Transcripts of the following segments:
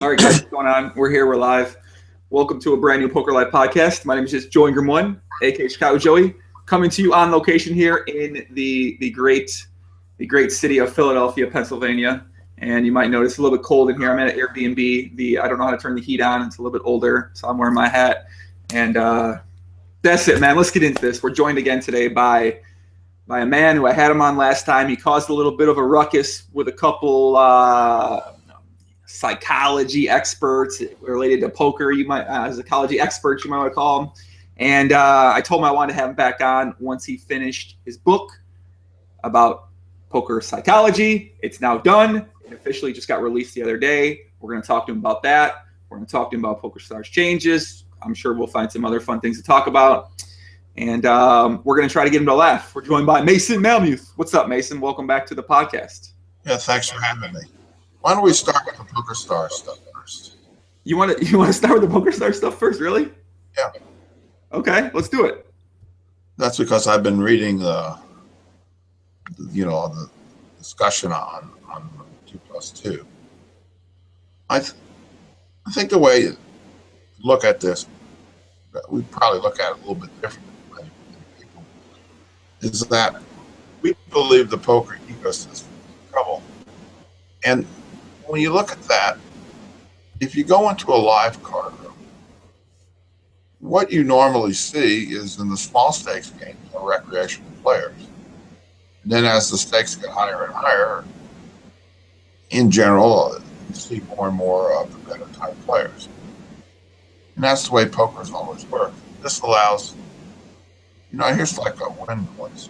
All right, guys, what's going on? We're here. We're live. Welcome to a brand new Poker Live podcast. My name is just Joey Grimm1, aka Chicago Joey, coming to you on location here in the great city of Philadelphia, Pennsylvania. And you might notice a little bit cold in here. I'm at an Airbnb. I don't know how to turn the heat on. It's a little bit older, so I'm wearing my hat. And that's it, man. Let's get into this. We're joined again today by a man who I had him on last time. He caused a little bit of a ruckus with a couple psychology experts related to poker. You might, psychology experts, you might want to call them. And I told him I wanted to have him back on once he finished his book about poker psychology. It's now done. It officially just got released the other day. We're going to talk to him about that. We're going to talk to him about Pokerstars changes. I'm sure we'll find some other fun things to talk about. And we're going to try to get him to laugh. We're joined by Mason Malmuth. What's up, Mason? Welcome back to the podcast. Yeah, thanks for having me. Why don't we start with the Pokerstars stuff first? You want to start with the Pokerstars stuff first, really? Yeah. Okay, let's do it. That's because I've been reading the discussion on 2+2. I think the way you look at this, we probably look at it a little bit differently than many people, is that we believe the poker ecosystem is in trouble. And when you look at that, if you go into a live card room, what you normally see is in the small stakes games are recreational players. And then as the stakes get higher and higher, in general, you see more and more of the better type players. And that's the way poker's always worked. This allows, here's like a wind noise.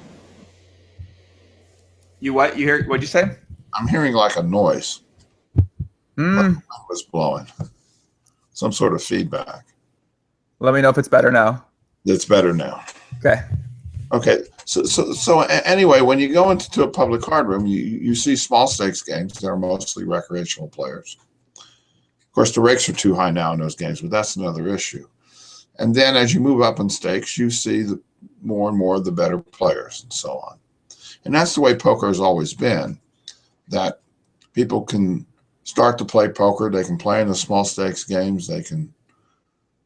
You what? You hear? What'd you say? I'm hearing like a noise. Like the wind was blowing. Some sort of feedback. Let me know if it's better now. It's better now. Okay. So anyway, when you go into a public card room, you see small stakes games that are mostly recreational players. Of course, the rakes are too high now in those games, but that's another issue. And then as you move up in stakes, you see more and more of the better players and so on. And that's the way poker has always been, that people can start to play poker. They can play in the small stakes games. They can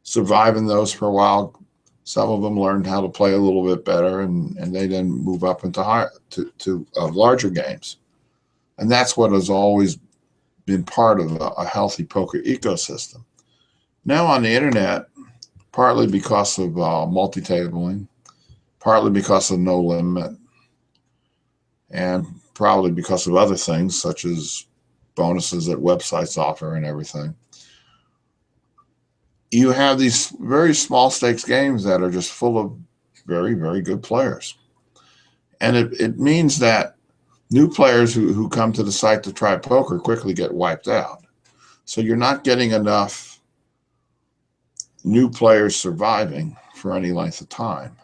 survive in those for a while. Some of them learned how to play a little bit better, and they then move up into larger games. And that's what has always been part of a healthy poker ecosystem. Now on the internet, partly because of multi-tabling, partly because of no limit, and probably because of other things such as bonuses that websites offer and everything, you have these very small stakes games that are just full of very, very good players. And it means that new players who come to the site to try poker quickly get wiped out. So you're not getting enough new players surviving for any length of time.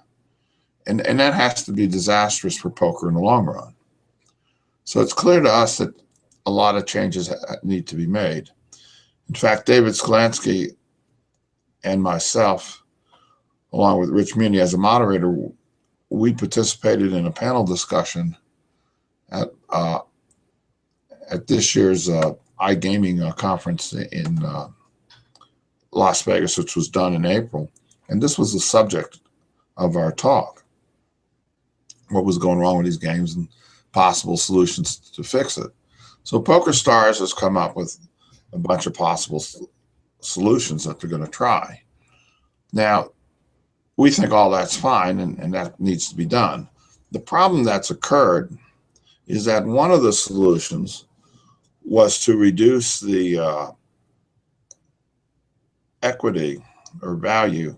And that has to be disastrous for poker in the long run. So it's clear to us that a lot of changes need to be made. In fact, David Sklansky and myself, along with Rich Meany as a moderator, we participated in a panel discussion at this year's iGaming conference in Las Vegas, which was done in April. And this was the subject of our talk: what was going wrong with these games and possible solutions to fix it. So Pokerstars has come up with a bunch of possible solutions that they're going to try. Now, we think all that's fine and that needs to be done. The problem that's occurred is that one of the solutions was to reduce the equity or value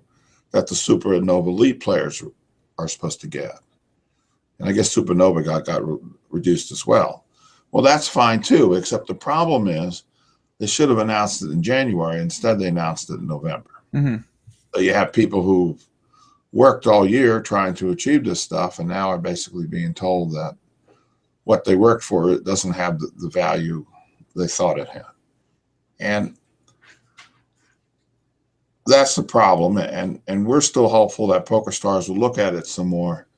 that the Supernova Elite players are supposed to get. And I guess Supernova got reduced as well. Well, that's fine too, except the problem is they should have announced it in January. Instead, they announced it in November. Mm-hmm. So you have people who worked all year trying to achieve this stuff and now are basically being told that what they worked for doesn't have the value they thought it had. And that's the problem. And we're still hopeful that Pokerstars will look at it some more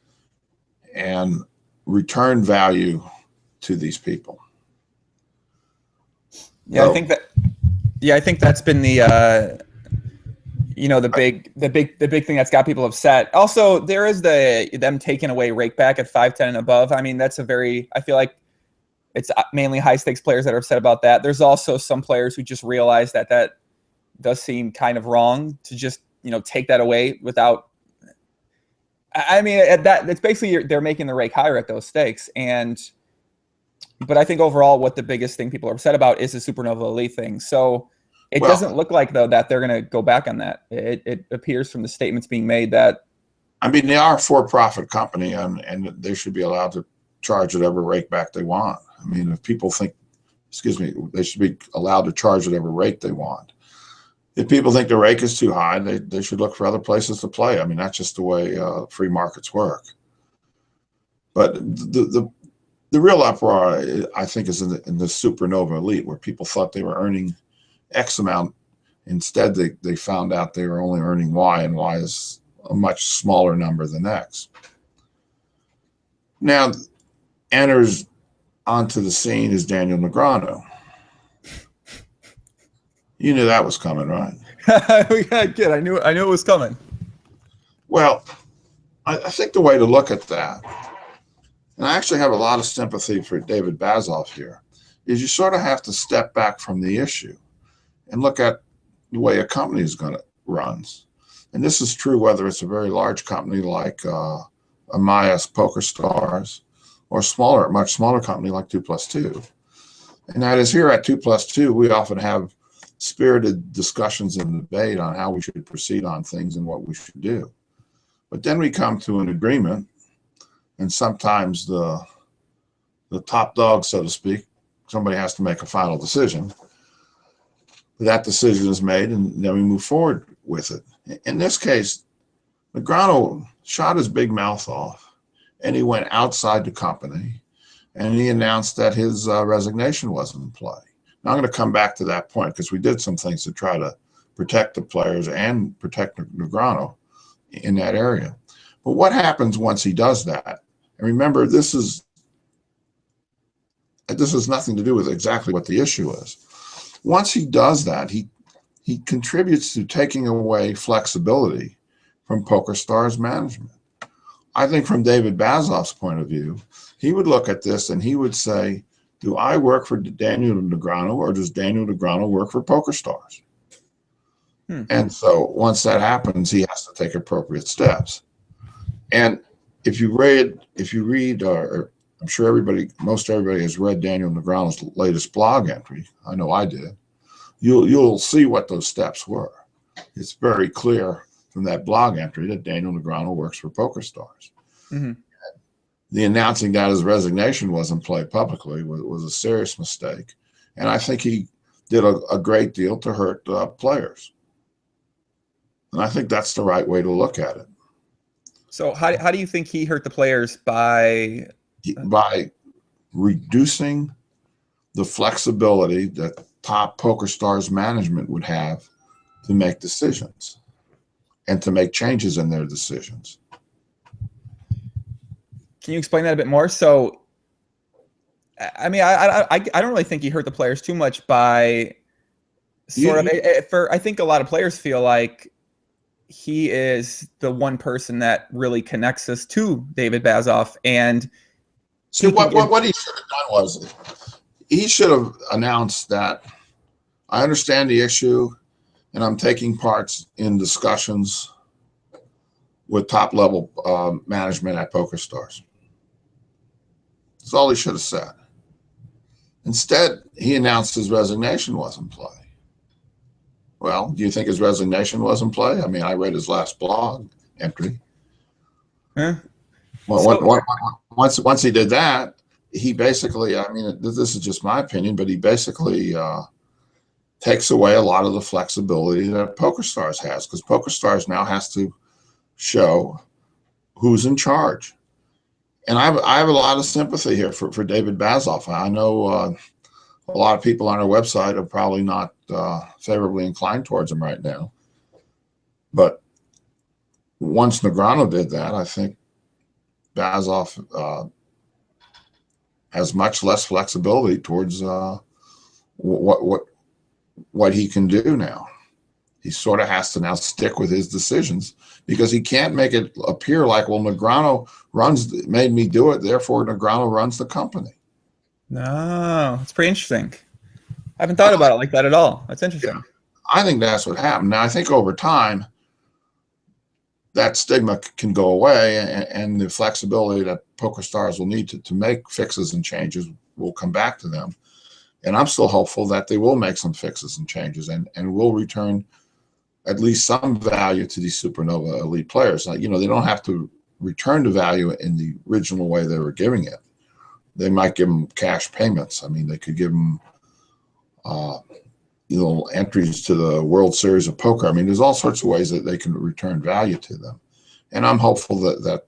and return value to these people. Yeah, so, I think that Yeah, I think that's been the the big thing that's got people upset. Also, there is them taking away rake back at 5-10 and above. I mean, I feel like it's mainly high stakes players that are upset about that. There's also some players who just realize that does seem kind of wrong to just, take that away without. I mean, it's basically they're making the rake higher at those stakes. But I think overall, what the biggest thing people are upset about is the Supernova Elite thing. So it doesn't look like, though, that they're going to go back on that. It appears from the statements being made that. I mean, they are a for-profit company, and they should be allowed to charge whatever rake back they want. I mean, if people think, they should be allowed to charge whatever rate they want. If people think the rake is too high, they should look for other places to play. I mean, that's just the way free markets work. But the real uproar, I think, is in the Supernova Elite, where people thought they were earning X amount. Instead, they found out they were only earning Y, and Y is a much smaller number than X. Now, enters onto the scene is Daniel Negreanu. You knew that was coming, right? Yeah, good. I knew it was coming. Well, I think the way to look at that, and I actually have a lot of sympathy for David Bazoff here, is you sort of have to step back from the issue and look at the way a company is going to runs. And this is true whether it's a very large company like Amaya's Pokerstars, or a much smaller company like 2+2. And that is, here at 2+2, we often have spirited discussions and debate on how we should proceed on things and what we should do. But then we come to an agreement, and sometimes the top dog, so to speak, somebody has to make a final decision. That decision is made, and then we move forward with it. In this case, Negreanu shot his big mouth off, and he went outside the company, and he announced that his resignation wasn't in play. Now, I'm going to come back to that point, because we did some things to try to protect the players and protect Negreanu in that area. But what happens once he does that? And remember, this has nothing to do with exactly what the issue is. Once he does that, he contributes to taking away flexibility from Pokerstars management. I think from David Bazoff's point of view, he would look at this and he would say, do I work for Daniel Negreanu, or does Daniel Negreanu work for Pokerstars? And so once that happens, he has to take appropriate steps. And if you read, or I'm sure most everybody has read Daniel Negreanu's latest blog entry. I know I did. You'll see what those steps were. It's very clear from that blog entry that Daniel Negreanu works for Pokerstars. Mm-hmm. The announcing that his resignation wasn't played publicly was a serious mistake, and I think he did a great deal to hurt players. And I think that's the right way to look at it. So how do you think he hurt the players by reducing the flexibility that top Pokerstars management would have to make decisions and to make changes in their decisions? Can you explain that a bit more? So, I mean, I don't really think he hurt the players too much by I think a lot of players feel like he is the one person that really connects us to David Bazoff. And so what he should have done was he should have announced that I understand the issue and I'm taking parts in discussions with top level management at Pokerstars. That's all he should have said. Instead, he announced his resignation was in play. Well, do you think his resignation was in play? I mean, I read his last blog entry. Huh? Well, once he did that, he basically, I mean, this is just my opinion, but he basically takes away a lot of the flexibility that Pokerstars has, because Pokerstars now has to show who's in charge. And I have a lot of sympathy here for David Bazoff. I know a lot of people on our website are probably not favorably inclined towards him right now. But once Negreanu did that, I think Bazoff has much less flexibility towards what what he can do now. He sort of has to now stick with his decisions because he can't make it appear like, well, Negreanu made me do it, therefore Negreanu runs the company. No, it's pretty interesting. I haven't thought about it like that at all. That's interesting. Yeah, I think that's what happened. Now, I think over time, that stigma can go away, and the flexibility that Pokerstars will need to make fixes and changes will come back to them. And I'm still hopeful that they will make some fixes and changes and will return at least some value to these Supernova elite players. They don't have to return the value in the original way they were giving it. They might give them cash payments. I mean, they could give them entries to the World Series of Poker. I mean, there's all sorts of ways that they can return value to them. And I'm hopeful that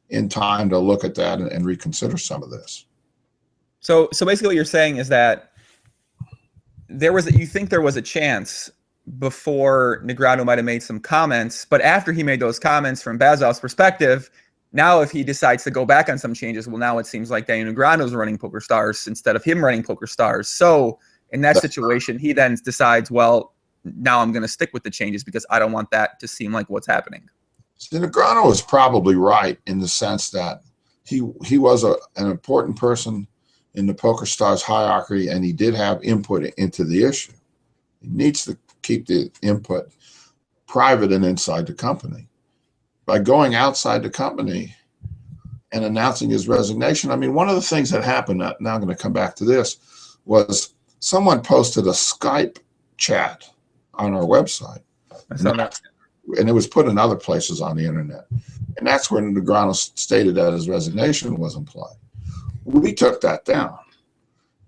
in time they'll look at that and reconsider some of this. So basically what you're saying is that you think there was a chance before Negreanu might have made some comments, but after he made those comments, from Bazov's perspective, now if he decides to go back on some changes, well, now it seems like Daniel Negreanu's running Pokerstars instead of him running Pokerstars. So in that situation, he then decides, well, now I'm going to stick with the changes because I don't want that to seem like what's happening. So Negreanu was probably right in the sense that he was an important person in the Pokerstars hierarchy, and he did have input into the issue. He needs to keep the input private and inside the company. By going outside the company and announcing his resignation, I mean, one of the things that happened, now I'm going to come back to this, was someone posted a Skype chat on our website. I saw that. And it was put in other places on the internet. And that's where Negreanu stated that his resignation was implied. We took that down.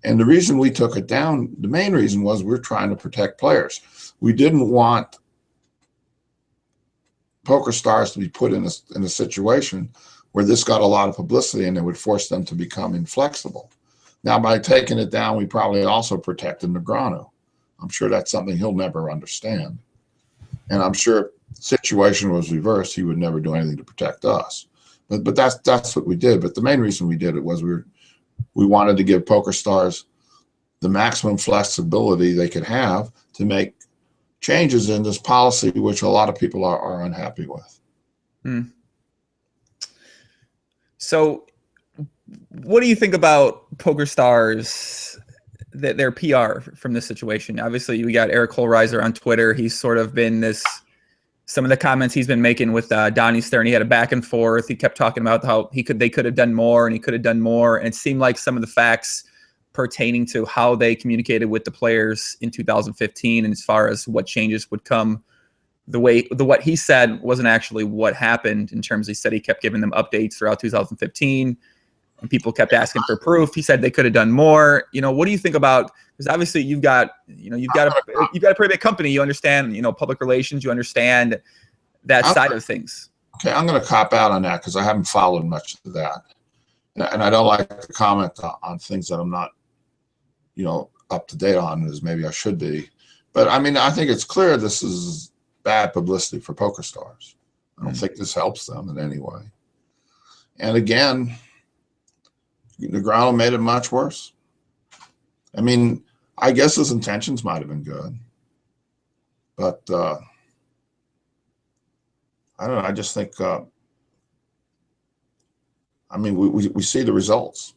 And the reason we took it down, the main reason was we're trying to protect players. We didn't want Pokerstars to be put in a situation where this got a lot of publicity and it would force them to become inflexible. Now, by taking it down, we probably also protected Negreanu. I'm sure that's something he'll never understand. And I'm sure if the situation was reversed, he would never do anything to protect us. But that's what we did. But the main reason we did it was we wanted to give Pokerstars the maximum flexibility they could have to make changes in this policy, which a lot of people are unhappy with. Hmm. So what do you think about Pokerstars, their PR from this situation? Obviously, we got Eric Holreiser on Twitter. He's sort of been some of the comments he's been making with Donnie Stern. He had a back and forth. He kept talking about how they could have done more, and he could have done more. And it seemed like some of the facts pertaining to how they communicated with the players in 2015, and as far as what changes would come, what he said wasn't actually what happened. In terms, he said he kept giving them updates throughout 2015, and people kept asking for proof. He said they could have done more. What do you think about? Because obviously you've got a pretty big company. You understand, public relations. You understand that side of things. Okay, I'm going to cop out on that because I haven't followed much of that, and I don't like to comment on things that I'm not, up to date on as maybe I should be. But I mean, I think it's clear this is bad publicity for Pokerstars. I don't think this helps them in any way. And again, Negreanu made it much worse. I mean, I guess his intentions might have been good, but I don't know. I just think, we see the results,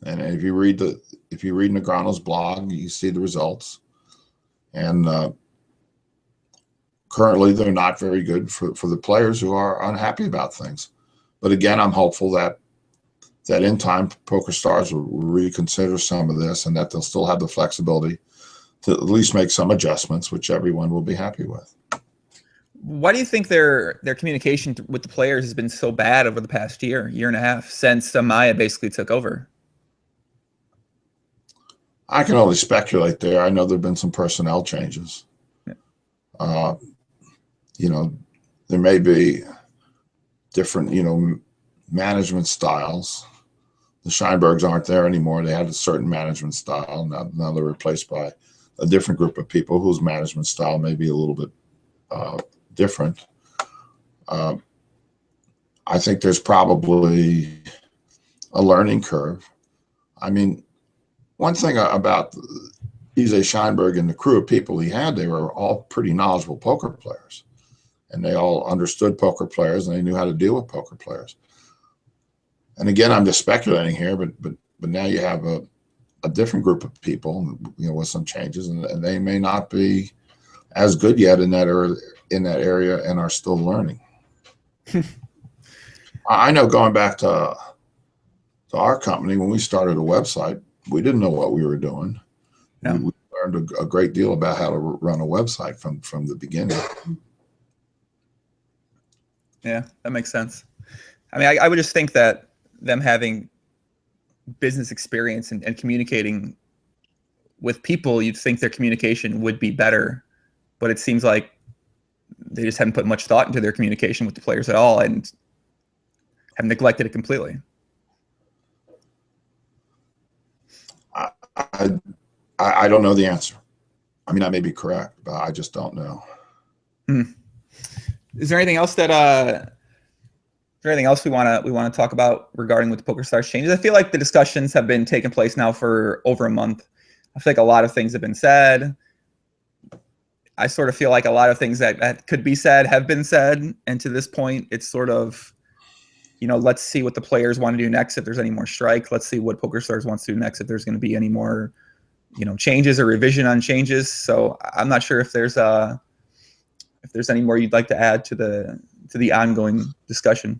and if you read Negreanu's blog, you see the results, and currently they're not very good for the players who are unhappy about things. But again, I'm hopeful that in time Pokerstars will reconsider some of this, and that they'll still have the flexibility to at least make some adjustments, which everyone will be happy with. Why do you think their communication with the players has been so bad over the past year and a half since Maya basically took over? I can only speculate there. I know there have been some personnel changes. Yeah. There may be different, management styles. The Scheinbergs aren't there anymore. They had a certain management style. Now they're replaced by a different group of people whose management style may be a little bit different. I think there's probably a learning curve. I mean, one thing about EJ Scheinberg and the crew of people he had, they were all pretty knowledgeable poker players. And they all understood poker players, and they knew how to deal with poker players. And again, I'm just speculating here, but now you have a different group of people, with some changes, and they may not be as good yet in that area and are still learning. I know, going back to our company, when we started a website, we didn't know what we were doing. Yeah. We learned a great deal about how to run a website from the beginning. Yeah, that makes sense. I mean, I would just think that them having business experience and communicating with people, you'd think their communication would be better, but it seems like they just haven't put much thought into their communication with the players at all and have neglected it completely. I don't know the answer. I mean, I may be correct, but I just don't know. Is there anything else that is there anything else we want to talk about regarding with the Pokerstars changes? I feel like the discussions have been taking place now for over a month. I feel like a lot of things have been said. I sort of feel like a lot of things that could be said have been said, and to this point, it's sort of, let's see what the players want to do next. If there's any more strike, let's see what Pokerstars wants to do next. If there's going to be any more, changes or revision on changes. So I'm not sure if there's any more you'd like to add to the ongoing discussion.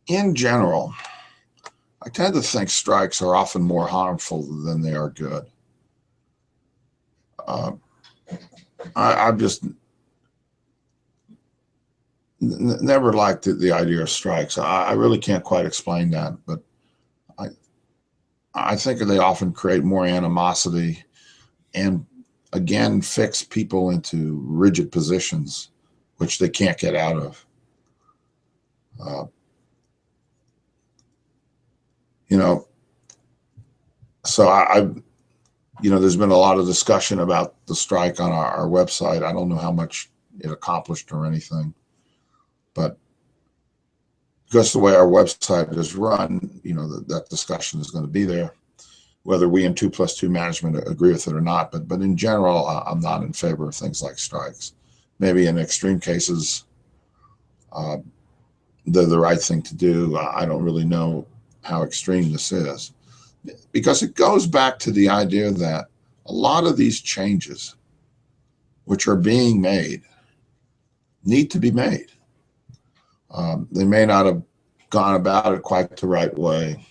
In general, I tend to think strikes are often more harmful than they are good. I've just never liked the idea of strikes. I really can't quite explain that, but I think they often create more animosity and, again, fix people into rigid positions, which they can't get out of. So there's been a lot of discussion about the strike on our website. I don't know how much it accomplished or anything, but because the way our website is run, that discussion is going to be there, whether we in 2+2 management agree with it or not. But in general, I'm not in favor of things like strikes. Maybe in extreme cases, they're the right thing to do. I don't really know how extreme this is, because it goes back to the idea that a lot of these changes which are being made need to be made. They may not have gone about it quite the right way,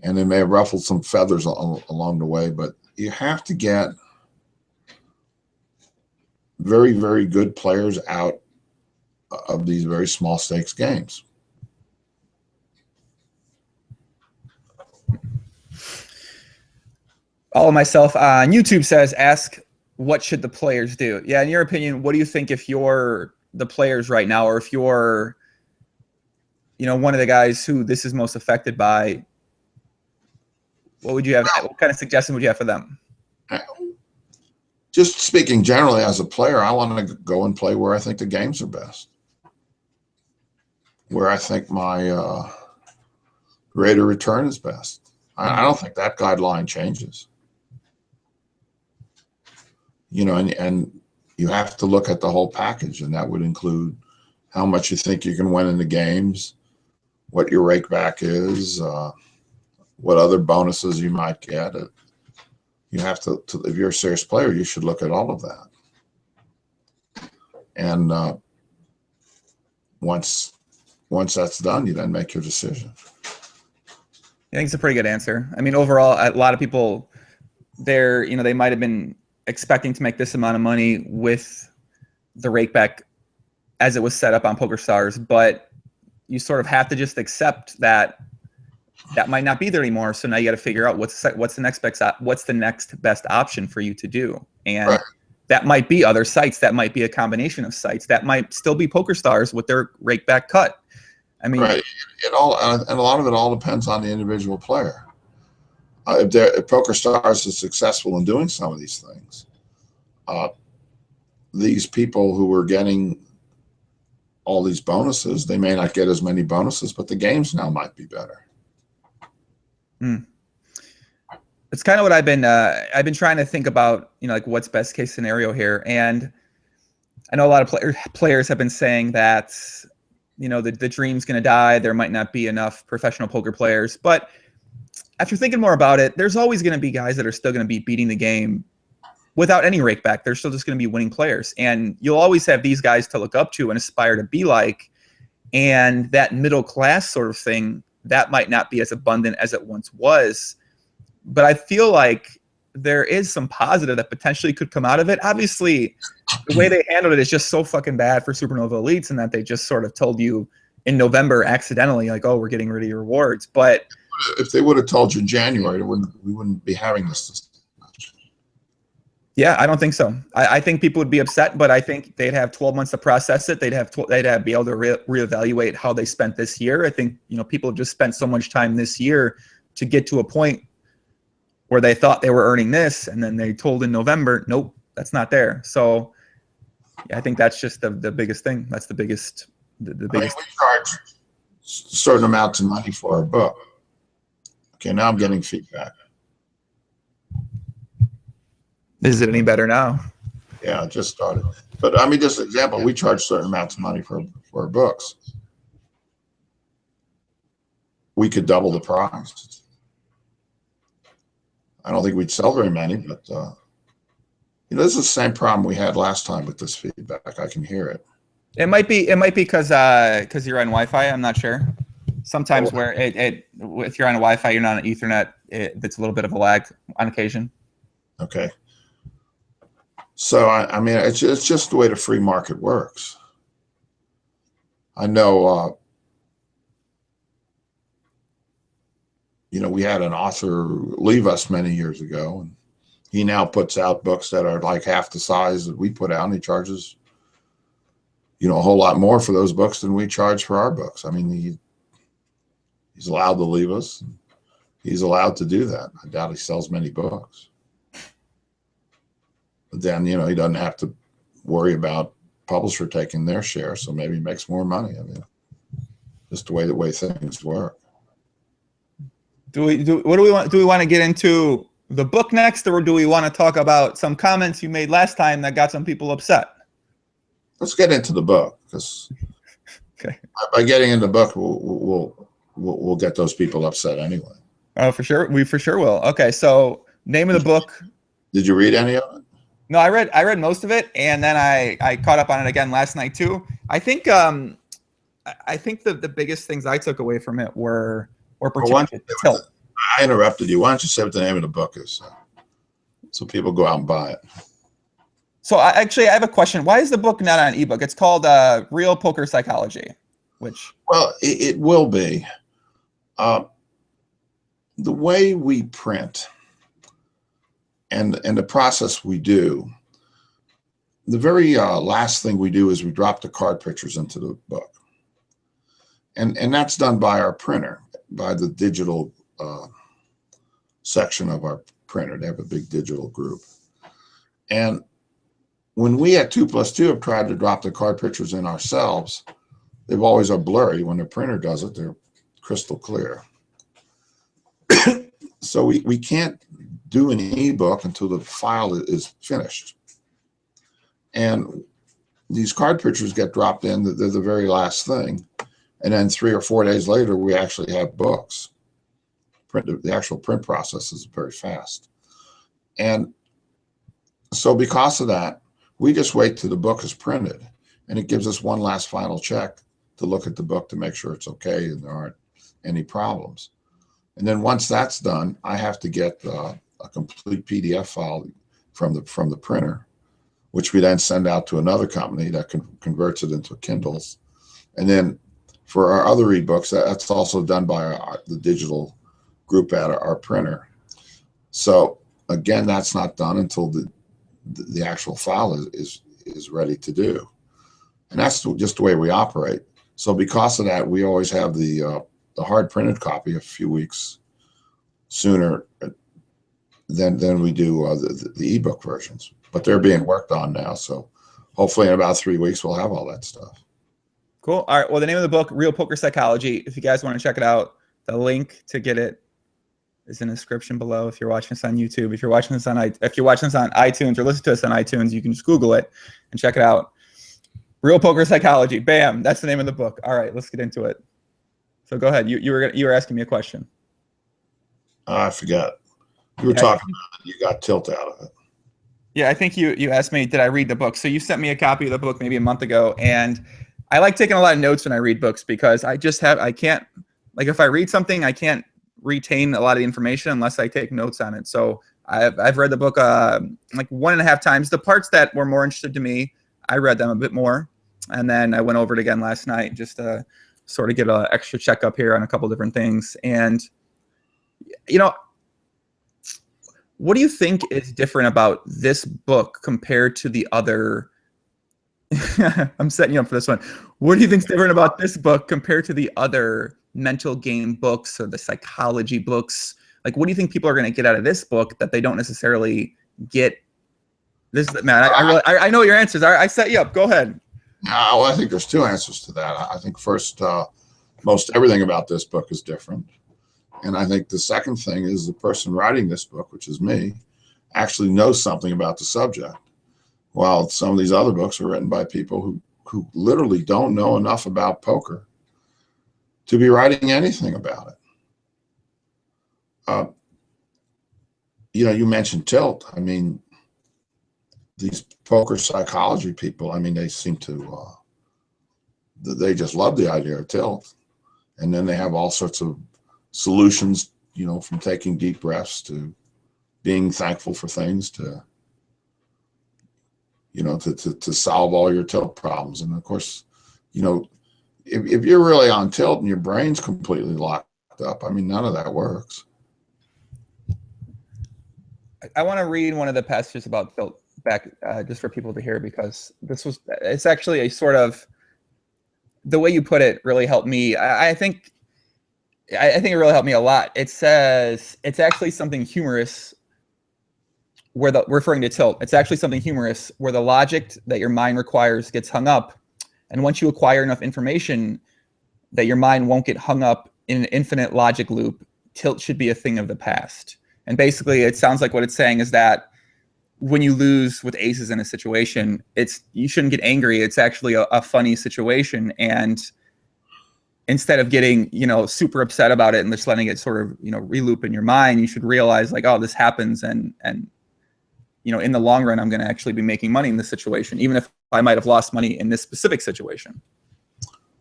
and they may have ruffled some feathers along the way, but you have to get very, very good players out of these very small stakes games. All of myself on YouTube says, ask what should the players do? Yeah, in your opinion, what do you think if you're the players right now, or if you're, one of the guys who this is most affected by, what would you have? What kind of suggestion would you have for them? Just speaking generally as a player, I want to go and play where I think the games are best, where I think my rate of return is best. I don't think that guideline changes. And you have to look at the whole package, and that would include how much you think you can win in the games, what your rake back is, what other bonuses you might get. You have to, if you're a serious player, you should look at all of that. And once that's done, you then make your decision. I think it's a pretty good answer. I mean, overall, a lot of people, they might have been expecting to make this amount of money with the rakeback as it was set up on Pokerstars, but you sort of have to just accept that might not be there anymore. So now you got to figure out what's the next best option for you to do, and right. That might be other sites. That might be a combination of sites. That might still be Pokerstars with their rakeback cut. I mean, right. And a lot of it all depends on the individual player. If Pokerstars is successful in doing some of these things, these people who are getting all these bonuses, they may not get as many bonuses, but the games now might be better. it's kind of what I've been trying to think about, like what's best case scenario here. And I know a lot of players have been saying that, the dream's going to die. There might not be enough professional poker players. But after thinking more about it, there's always going to be guys that are still going to be beating the game without any rake back. They're still just going to be winning players. And you'll always have these guys to look up to and aspire to be like. And that middle class sort of thing, that might not be as abundant as it once was. But I feel like there is some positive that potentially could come out of it. Obviously, the way they handled it is just so fucking bad for Supernova Elites, and that they just sort of told you in November accidentally, like, oh, we're getting rid of your rewards. But if they would have told you in January, we wouldn't be having this. Yeah, I don't think so. I think people would be upset, but I think they'd have 12 months to process it. They'd have be able to reevaluate how they spent this year. I think people have just spent so much time this year to get to a point where they thought they were earning this, and then they told in November, nope, that's not there. So yeah, I think that's just the biggest thing. That's the biggest. The biggest. We charge certain amounts of money for our book. Okay, now I'm getting feedback. Is it any better now? Yeah, it just started. But I mean, just an example, we charge certain amounts of money for our books. We could double the price. I don't think we'd sell very many, but this is the same problem we had last time with this feedback. I can hear it. It might be because you're on Wi-Fi. I'm not sure. Sometimes where if you're on a Wi-Fi, you're not on Ethernet. It's a little bit of a lag on occasion. Okay. So I mean, it's just the way the free market works. I know. We had an author leave us many years ago, and he now puts out books that are like half the size that we put out, and he charges, a whole lot more for those books than we charge for our books. I mean, he's allowed to leave us. He's allowed to do that. I doubt he sells many books. But then, he doesn't have to worry about publisher taking their share, so maybe he makes more money. I mean, just the way things work. What do we want? Do we want to get into the book next, or do we want to talk about some comments you made last time that got some people upset? Let's get into the book, because okay. By getting into the book, we'll get those people upset anyway. Oh, for sure. We for sure will. Okay, so name of the book. Did you read any of it? No, I read most of it, and then I caught up on it again last night too. I think the biggest things I took away from it were tilt. I interrupted you. Why don't you say what the name of the book is, so people go out and buy it? So I have a question. Why is the book not on ebook? It's called Real Poker Psychology, which it will be. The way we print and the process we do, the very last thing we do is we drop the card pictures into the book. And that's done by our printer, by the digital section of our printer. They have a big digital group. And when we at 2+2 have tried to drop the card pictures in ourselves, they've always are blurry. When the printer does it, they're crystal clear. So we can't do an ebook until the file is finished. And these card pictures get dropped in, they're the very last thing. And then 3 or 4 days later, we actually have books. The actual print process is very fast. And so because of that, we just wait till the book is printed, and it gives us one last final check to look at the book to make sure it's okay and there aren't any problems. And then once that's done, I have to get a complete PDF file from the printer, which we then send out to another company that converts it into Kindles. And then for our other ebooks, that's also done by the digital group at our printer. So again, that's not done until the actual file is ready to do. And that's just the way we operate. So because of that, we always have the hard printed copy a few weeks sooner than we do the ebook versions. But they're being worked on now. So hopefully in about 3 weeks, we'll have all that stuff. Cool. All right. Well, the name of the book, Real Poker Psychology, if you guys want to check it out, the link to get it is in the description below. If you're watching this on YouTube, if you're watching this on iTunes or listen to us on iTunes, you can just Google it and check it out. Real Poker Psychology. Bam. That's the name of the book. All right, let's get into it. So go ahead. You were asking me a question. I forgot. You were talking about it. You got tilt out of it. Yeah, I think you asked me, did I read the book? So you sent me a copy of the book maybe a month ago, and I like taking a lot of notes when I read books because I can't, like if I read something, I can't retain a lot of the information unless I take notes on it. So I've read the book like 1.5 times. The parts that were more interested to me, I read them a bit more, and then I went over it again last night just to sort of get an extra checkup here on a couple different things. And what do you think is different about this book compared to the other? I'm setting you up for this one. What do you think is different about this book compared to the other mental game books or the psychology books? Like, what do you think people are going to get out of this book that they don't necessarily get? I know your answers. I set you up. Go ahead. Well, I think there's 2 answers to that. I think first, most everything about this book is different. And I think the second thing is the person writing this book, which is me, actually knows something about the subject. While some of these other books are written by people who literally don't know enough about poker to be writing anything about it. You mentioned tilt. I mean, these poker psychology people, I mean, they seem to, they just love the idea of tilt. And then they have all sorts of solutions, from taking deep breaths to being thankful for things to solve all your tilt problems. And of course, if you're really on tilt and your brain's completely locked up, I mean, none of that works. I want to read one of the passages about tilt back just for people to hear, because it's actually a sort of, the way you put it really helped me. I think it really helped me a lot. It says it's actually something humorous referring to tilt. It's actually something humorous where the logic that your mind requires gets hung up. And once you acquire enough information that your mind won't get hung up in an infinite logic loop, tilt should be a thing of the past. And basically it sounds like what it's saying is that when you lose with aces in a situation, you shouldn't get angry. It's actually a funny situation. And instead of getting, super upset about it and just letting it sort of, reloop in your mind, you should realize like, oh, this happens. And in the long run, I'm going to actually be making money in this situation, even if I might have lost money in this specific situation.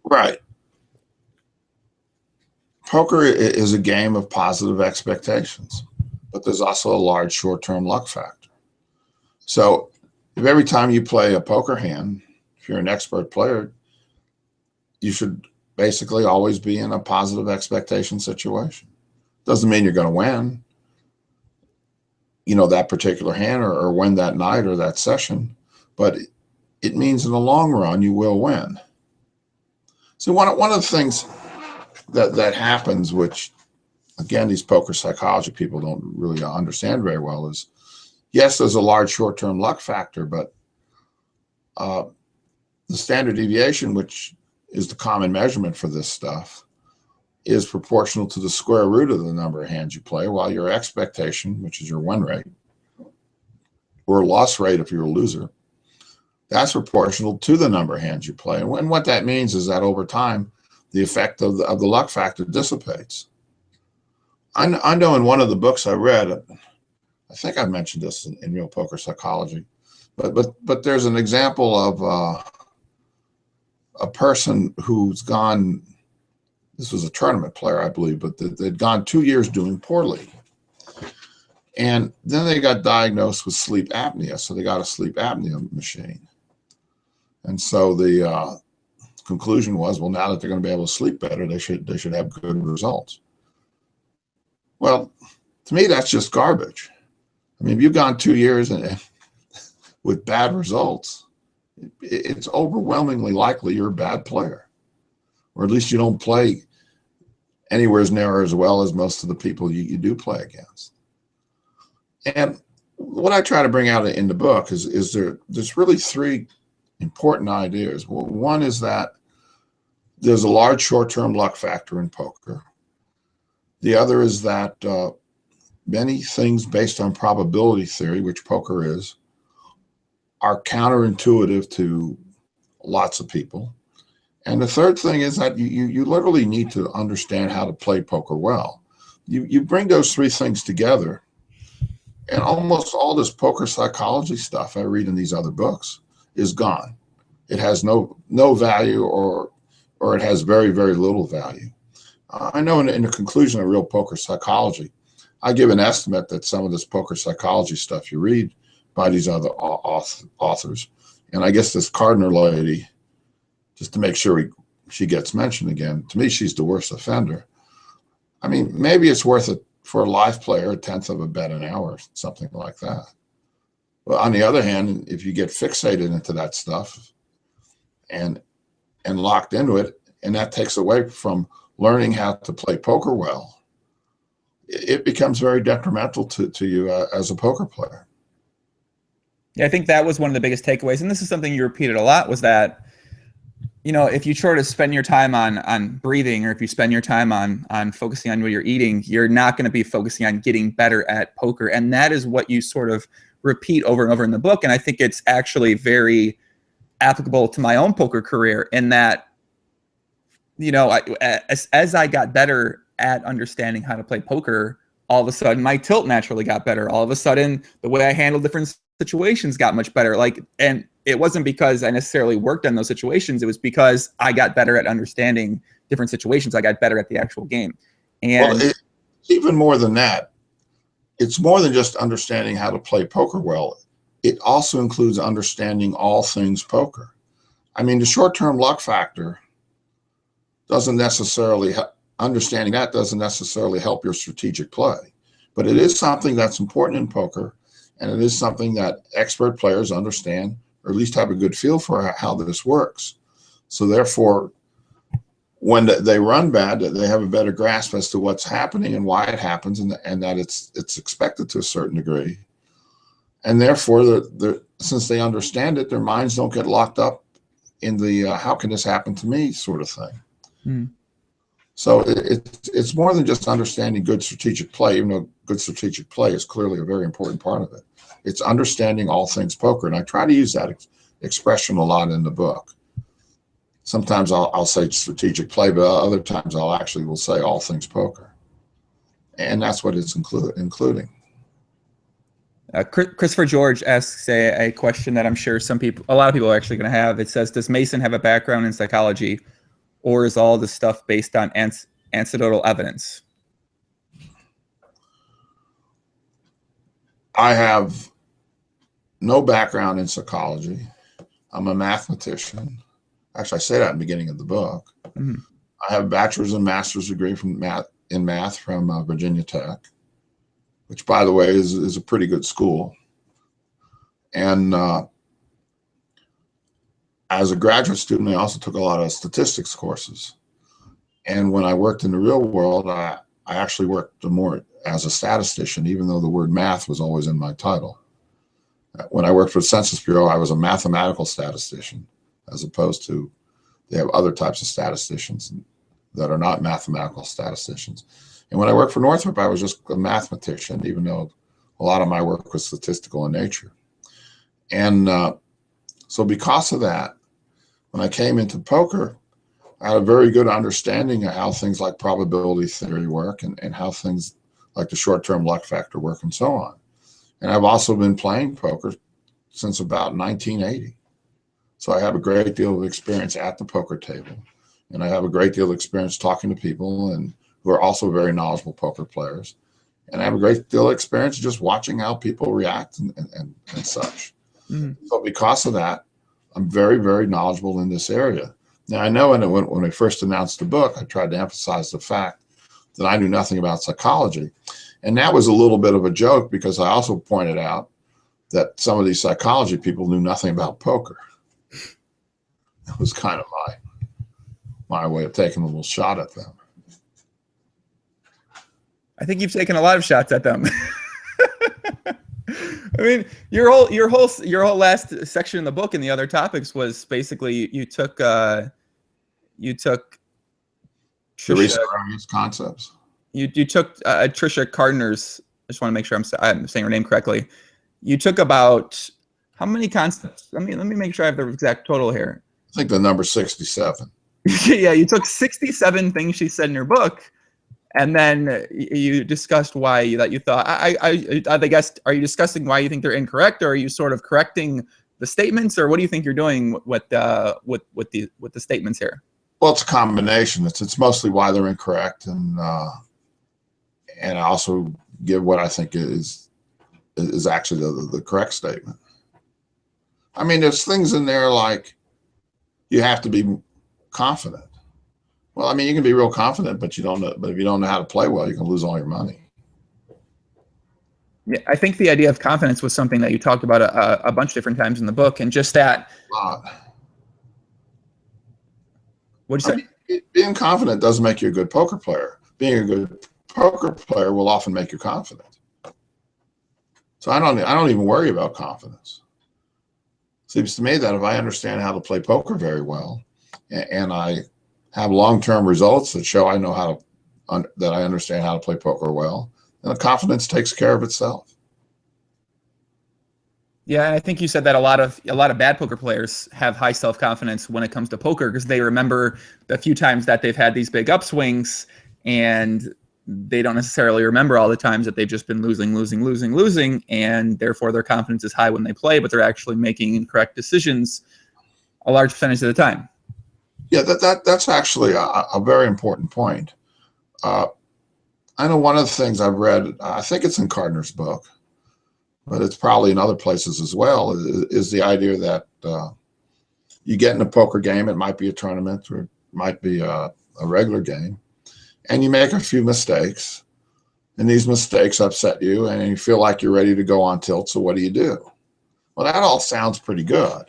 Right. Poker is a game of positive expectations, but there's also a large short-term luck factor. So if every time you play a poker hand, if you're an expert player, you should basically always be in a positive expectation situation. Doesn't mean you're going to win, that particular hand or win that night or that session, but it means in the long run you will win. So one of the things that happens, which again these poker psychology people don't really understand very well, is yes, there's a large short-term luck factor, but the standard deviation, which is the common measurement for this stuff, is proportional to the square root of the number of hands you play, while your expectation, which is your win rate, or loss rate if you're a loser, that's proportional to the number of hands you play. And what that means is that over time, the effect of the luck factor dissipates. I know in one of the books I read, I think I mentioned this in Real Poker Psychology, but there's an example of a person who's gone, this was a tournament player, I believe, but they'd gone 2 years doing poorly. And then they got diagnosed with sleep apnea, so they got a sleep apnea machine. And so the conclusion was, well, now that they're going to be able to sleep better, they should have good results. Well, to me, that's just garbage. I mean, if you've gone 2 years with bad results, it's overwhelmingly likely you're a bad player, or at least you don't play anywhere near as well as most of the people you do play against. And what I try to bring out in the book is there's really 3 important ideas. Well, one is that there's a large short-term luck factor in poker. The other is that many things based on probability theory, which poker is, are counterintuitive to lots of people. And the third thing is that you literally need to understand how to play poker well. You bring those three things together, and almost all this poker psychology stuff I read in these other books is gone. It has no value, or it has very, very little value. I know in the conclusion of Real Poker Psychology, I give an estimate that some of this poker psychology stuff you read by these other authors, and I guess this Gardner lady, just to make sure she gets mentioned again, to me, she's the worst offender. I mean, maybe it's worth it for a live player, 1/10 of a bet an hour, something like that. But on the other hand, if you get fixated into that stuff and locked into it, and that takes away from learning how to play poker well, it becomes very detrimental to you as a poker player. Yeah, I think that was one of the biggest takeaways, and this is something you repeated a lot, was that, you know, if you try to spend your time on breathing, or if you spend your time on focusing on what you're eating, you're not going to be focusing on getting better at poker. And that is what you sort of repeat over and over in the book. And I think it's actually very applicable to my own poker career, in that, you know, as I got better at understanding how to play poker, all of a sudden my tilt naturally got better. All of a sudden the way I handled different situations got much better. And it wasn't because I necessarily worked on those situations. It was because I got better at understanding different situations. I got better at the actual game. And well, even more than that, it's more than just understanding how to play poker well. It also includes understanding all things poker. I mean, the short-term luck factor doesn't necessarily, understanding that doesn't necessarily help your strategic play, but it is something that's important in poker, and it is something that expert players understand, or at least have a good feel for how this works. So therefore, when they run bad, they have a better grasp as to what's happening and why it happens, and that it's expected to a certain degree. And therefore, since they understand it, their minds don't get locked up in the how can this happen to me sort of thing. Mm. So it's more than just understanding good strategic play, even though good strategic play is clearly a very important part of it. It's understanding all things poker. And I try to use that expression a lot in the book. Sometimes I'll say strategic play, but other times will say all things poker. And that's what it's including. Christopher George asks a question that I'm sure a lot of people are actually going to have. It says, does Mason have a background in psychology, or is all the stuff based on anecdotal evidence? I have no background in psychology. I'm a mathematician. Actually, I say that in the beginning of the book. Mm-hmm. I have a bachelor's and master's degree in math from Virginia Tech, which, by the way, is a pretty good school. And as a graduate student, I also took a lot of statistics courses. And when I worked in the real world, I actually worked more as a statistician, even though the word math was always in my title. When I worked for the Census Bureau, I was a mathematical statistician, as opposed to, they have other types of statisticians that are not mathematical statisticians. And when I worked for Northrop, I was just a mathematician, even though a lot of my work was statistical in nature. And so because of that, when I came into poker, I had a very good understanding of how things like probability theory work, and how things like the short-term luck factor work, and so on. And I've also been playing poker since about 1980. So I have a great deal of experience at the poker table, and I have a great deal of experience talking to people and who are also very knowledgeable poker players. And I have a great deal of experience just watching how people react and such. Mm-hmm. So because of that, I'm very, very knowledgeable in this area. Now, I know when I first announced the book, I tried to emphasize the fact that I knew nothing about psychology. And that was a little bit of a joke, because I also pointed out that some of these psychology people knew nothing about poker. It was kind of my way of taking a little shot at them. I think you've taken a lot of shots at them. I mean, your whole last section in the book and the other topics was basically you took the recent concepts. You took Trisha Gardner's just want to make sure I'm saying her name correctly. You took about how many concepts? Let me make sure I have the exact total here. I think the number 67. Yeah, you took 67 things she said in your book, and then you discussed why you thought. I guess, are you discussing why you think they're incorrect, or are you sort of correcting the statements, or what do you think you're doing with the statements here? Well, it's a combination. It's mostly why they're incorrect, and I also give what I think is actually the correct statement. I mean, there's things in there like you have to be confident. Well, I mean, you can be real confident, but if you don't know how to play well, you can lose all your money. Yeah, I think the idea of confidence was something that you talked about a bunch of different times in the book, and just that. What'd you say? I mean, being confident doesn't make you a good poker player. Being a good poker player will often make you confident. So I don't even worry about confidence. Seems to me that if I understand how to play poker very well, and I have long-term results that show I know that I understand how to play poker well, then the confidence takes care of itself. Yeah, and I think you said that a lot of bad poker players have high self-confidence when it comes to poker, because they remember the few times that they've had these big upswings, and they don't necessarily remember all the times that they've just been losing, and therefore their confidence is high when they play, but they're actually making incorrect decisions a large percentage of the time. Yeah, that's actually a very important point. I know one of the things I've read, I think it's in Cardner's book, but it's probably in other places as well, is the idea that you get in a poker game, it might be a tournament or it might be a regular game, and you make a few mistakes, and these mistakes upset you, and you feel like you're ready to go on tilt, so what do? Well, that all sounds pretty good.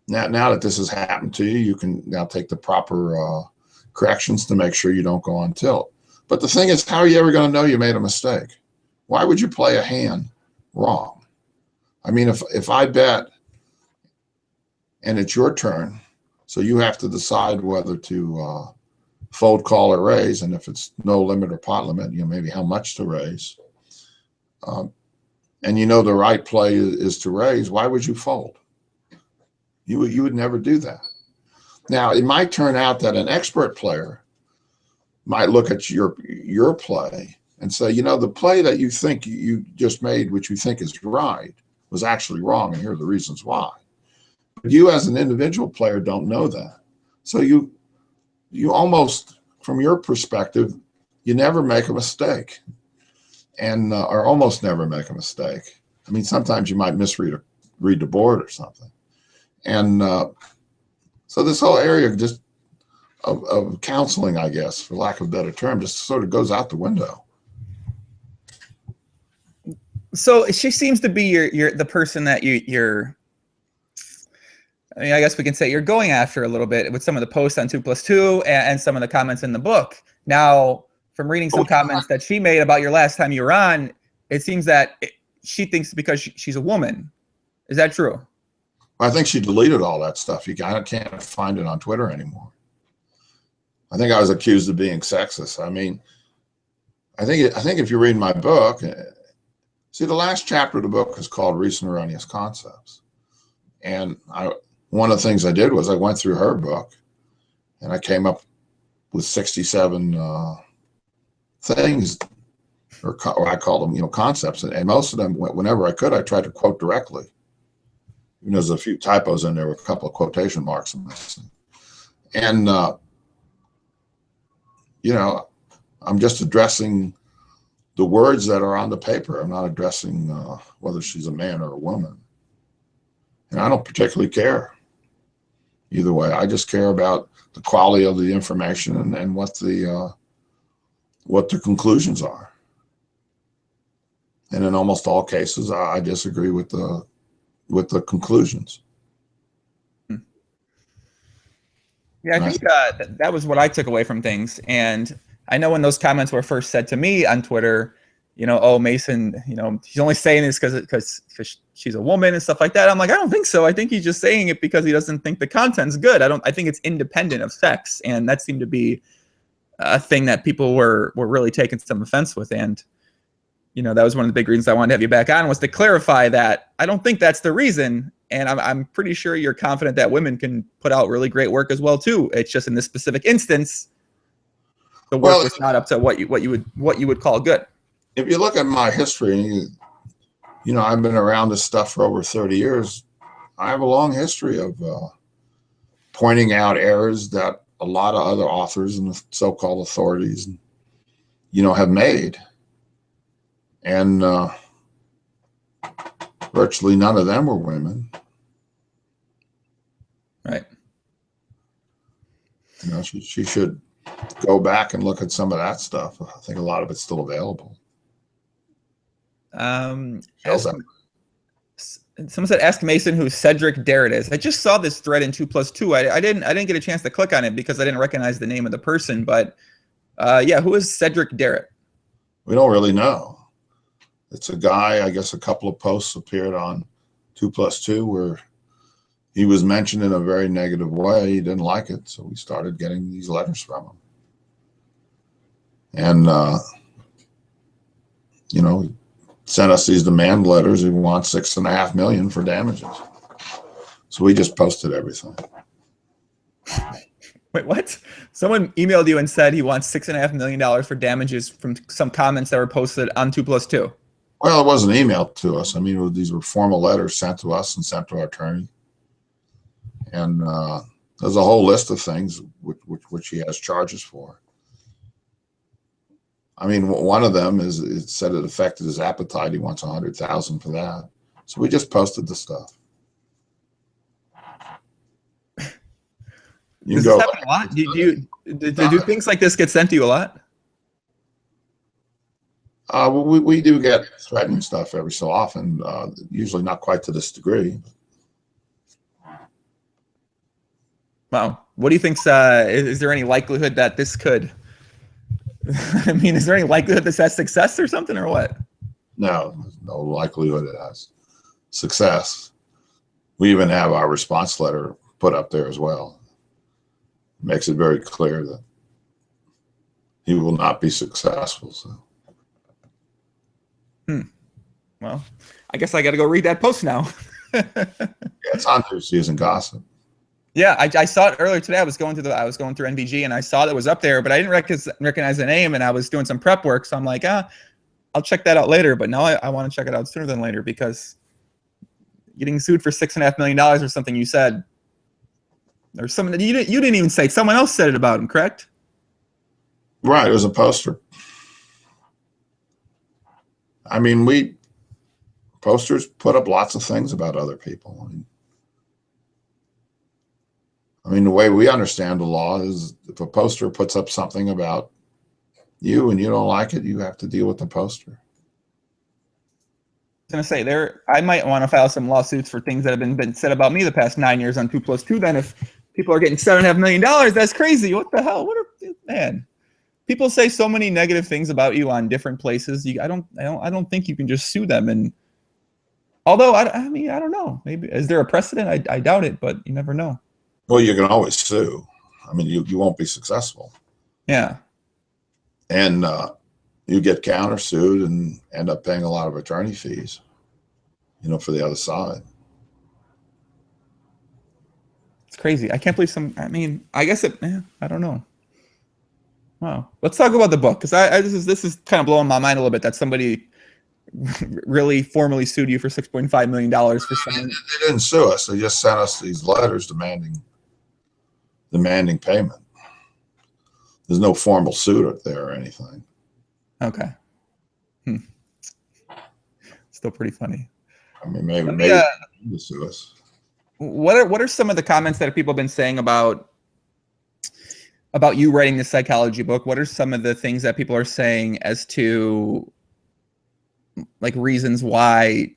Now that this has happened to you, you can now take the proper corrections to make sure you don't go on tilt. But the thing is, how are you ever going to know you made a mistake? Why would you play a hand wrong? I mean, if I bet and it's your turn, so you have to decide whether to fold, call, or raise, and if it's no limit or pot limit, maybe how much to raise, and the right play is to raise, why would you fold? You would never do that. Now, it might turn out that an expert player might look at your play and say, the play that you think you just made, which you think is right, was actually wrong, and here are the reasons why. But you as an individual player don't know that. So you almost, from your perspective, you never make a mistake, and or almost never make a mistake. I mean, sometimes you might misread read the board or something. And so this whole area just of counseling, I guess, for lack of a better term, just sort of goes out the window. So she seems to be the person that you're. I mean, I guess we can say you're going after a little bit with some of the posts on 2+2 and some of the comments in the book. Now, from reading some comments that she made about your last time you were on, it seems that she thinks because she's a woman. Is that true? I think she deleted all that stuff. You can't find it on Twitter anymore. I think I was accused of being sexist. I mean, I think if you read my book, see, the last chapter of the book is called Recent Erroneous Concepts. And one of the things I did was I went through her book and I came up with 67 things, or I call them, concepts. And most of them, whenever I could, I tried to quote directly. There's a few typos in there with a couple of quotation marks missing. And, I'm just addressing the words that are on the paper. I'm not addressing whether she's a man or a woman. And I don't particularly care either way. I just care about the quality of the information and what the conclusions are. And in almost all cases, I disagree with the conclusions. Yeah, I think that was what I took away from things. And I know when those comments were first said to me on Twitter, oh, Mason, he's only saying this because she's a woman and stuff like that. I'm like, I don't think so. I think he's just saying it because he doesn't think the content's good. I think it's independent of sex. And that seemed to be a thing that people were really taking some offense with. And that was one of the big reasons I wanted to have you back on, was to clarify that I don't think that's the reason. And I'm pretty sure you're confident that women can put out really great work as well too. It's just in this specific instance, the work was not up to what you would call good. If you look at my history, I've been around this stuff for over 30 years. I have a long history of pointing out errors that a lot of other authors and the so-called authorities, have made. And virtually none of them were women. Right. She should go back and look at some of that stuff. I think a lot of it's still available. Someone said, ask Mason who Cedric Darrett is. I just saw this thread in 2+2. I didn't get a chance to click on it because I didn't recognize the name of the person. But yeah, who is Cedric Darrett? We don't really know. It's a guy, I guess a couple of posts appeared on 2+2 where he was mentioned in a very negative way. He didn't like it. So we started getting these letters from him. And, sent us these demand letters. He wants $6.5 million for damages. So we just posted everything. Wait, what? Someone emailed you and said he wants $6.5 million for damages from some comments that were posted on 2+2. Well, it wasn't emailed to us. I mean, these were formal letters sent to us and sent to our attorney. And there's a whole list of things which he has charges for. I mean, one of them is it said it affected his appetite. He wants $100,000 for that. So we just posted the stuff. Does this happen a lot? Do things like this get sent to you a lot? We do get threatening stuff every so often. Usually not quite to this degree. Wow. What do you think? Is there any likelihood that this could? I mean, is there any likelihood this has success or something, or what? No, there's no likelihood it has success. We even have our response letter put up there as well. It makes it very clear that he will not be successful. So. Well, I guess I got to go read that post now. Yeah, it's on News and Gossip. Yeah, I saw it earlier today. I was going through NVG and I saw that it was up there, but I didn't recognize the name, and I was doing some prep work, so I'm like, I'll check that out later. But now I want to check it out sooner than later, because getting sued for $6.5 million or something you said, or something that you didn't even say. Someone else said it about him, correct? Right, it was a poster. I mean, posters put up lots of things about other people. I mean, the way we understand the law is if a poster puts up something about you and you don't like it, you have to deal with the poster. I was going to say, I might want to file some lawsuits for things that have been said about me the past 9 years on 2+2. Then if people are getting $7.5 million, that's crazy. What the hell? Man? People say so many negative things about you on different places. I don't think you can just sue them. And although I mean, I don't know. Maybe is there a precedent? I doubt it, but you never know. Well, you can always sue. I mean, you won't be successful. Yeah. And you get countersued and end up paying a lot of attorney fees, for the other side. It's crazy. I can't believe I guess I don't know. Wow. Let's talk about the book, because this is kind of blowing my mind a little bit that somebody really formally sued you for $6.5 million for something. They didn't sue us. They just sent us these letters demanding payment. There's no formal suit up there or anything. Okay. Still pretty funny. I mean, maybe they sue us. What are some of the comments that people have been saying about you writing this psychology book? What are some of the things that people are saying as to like reasons why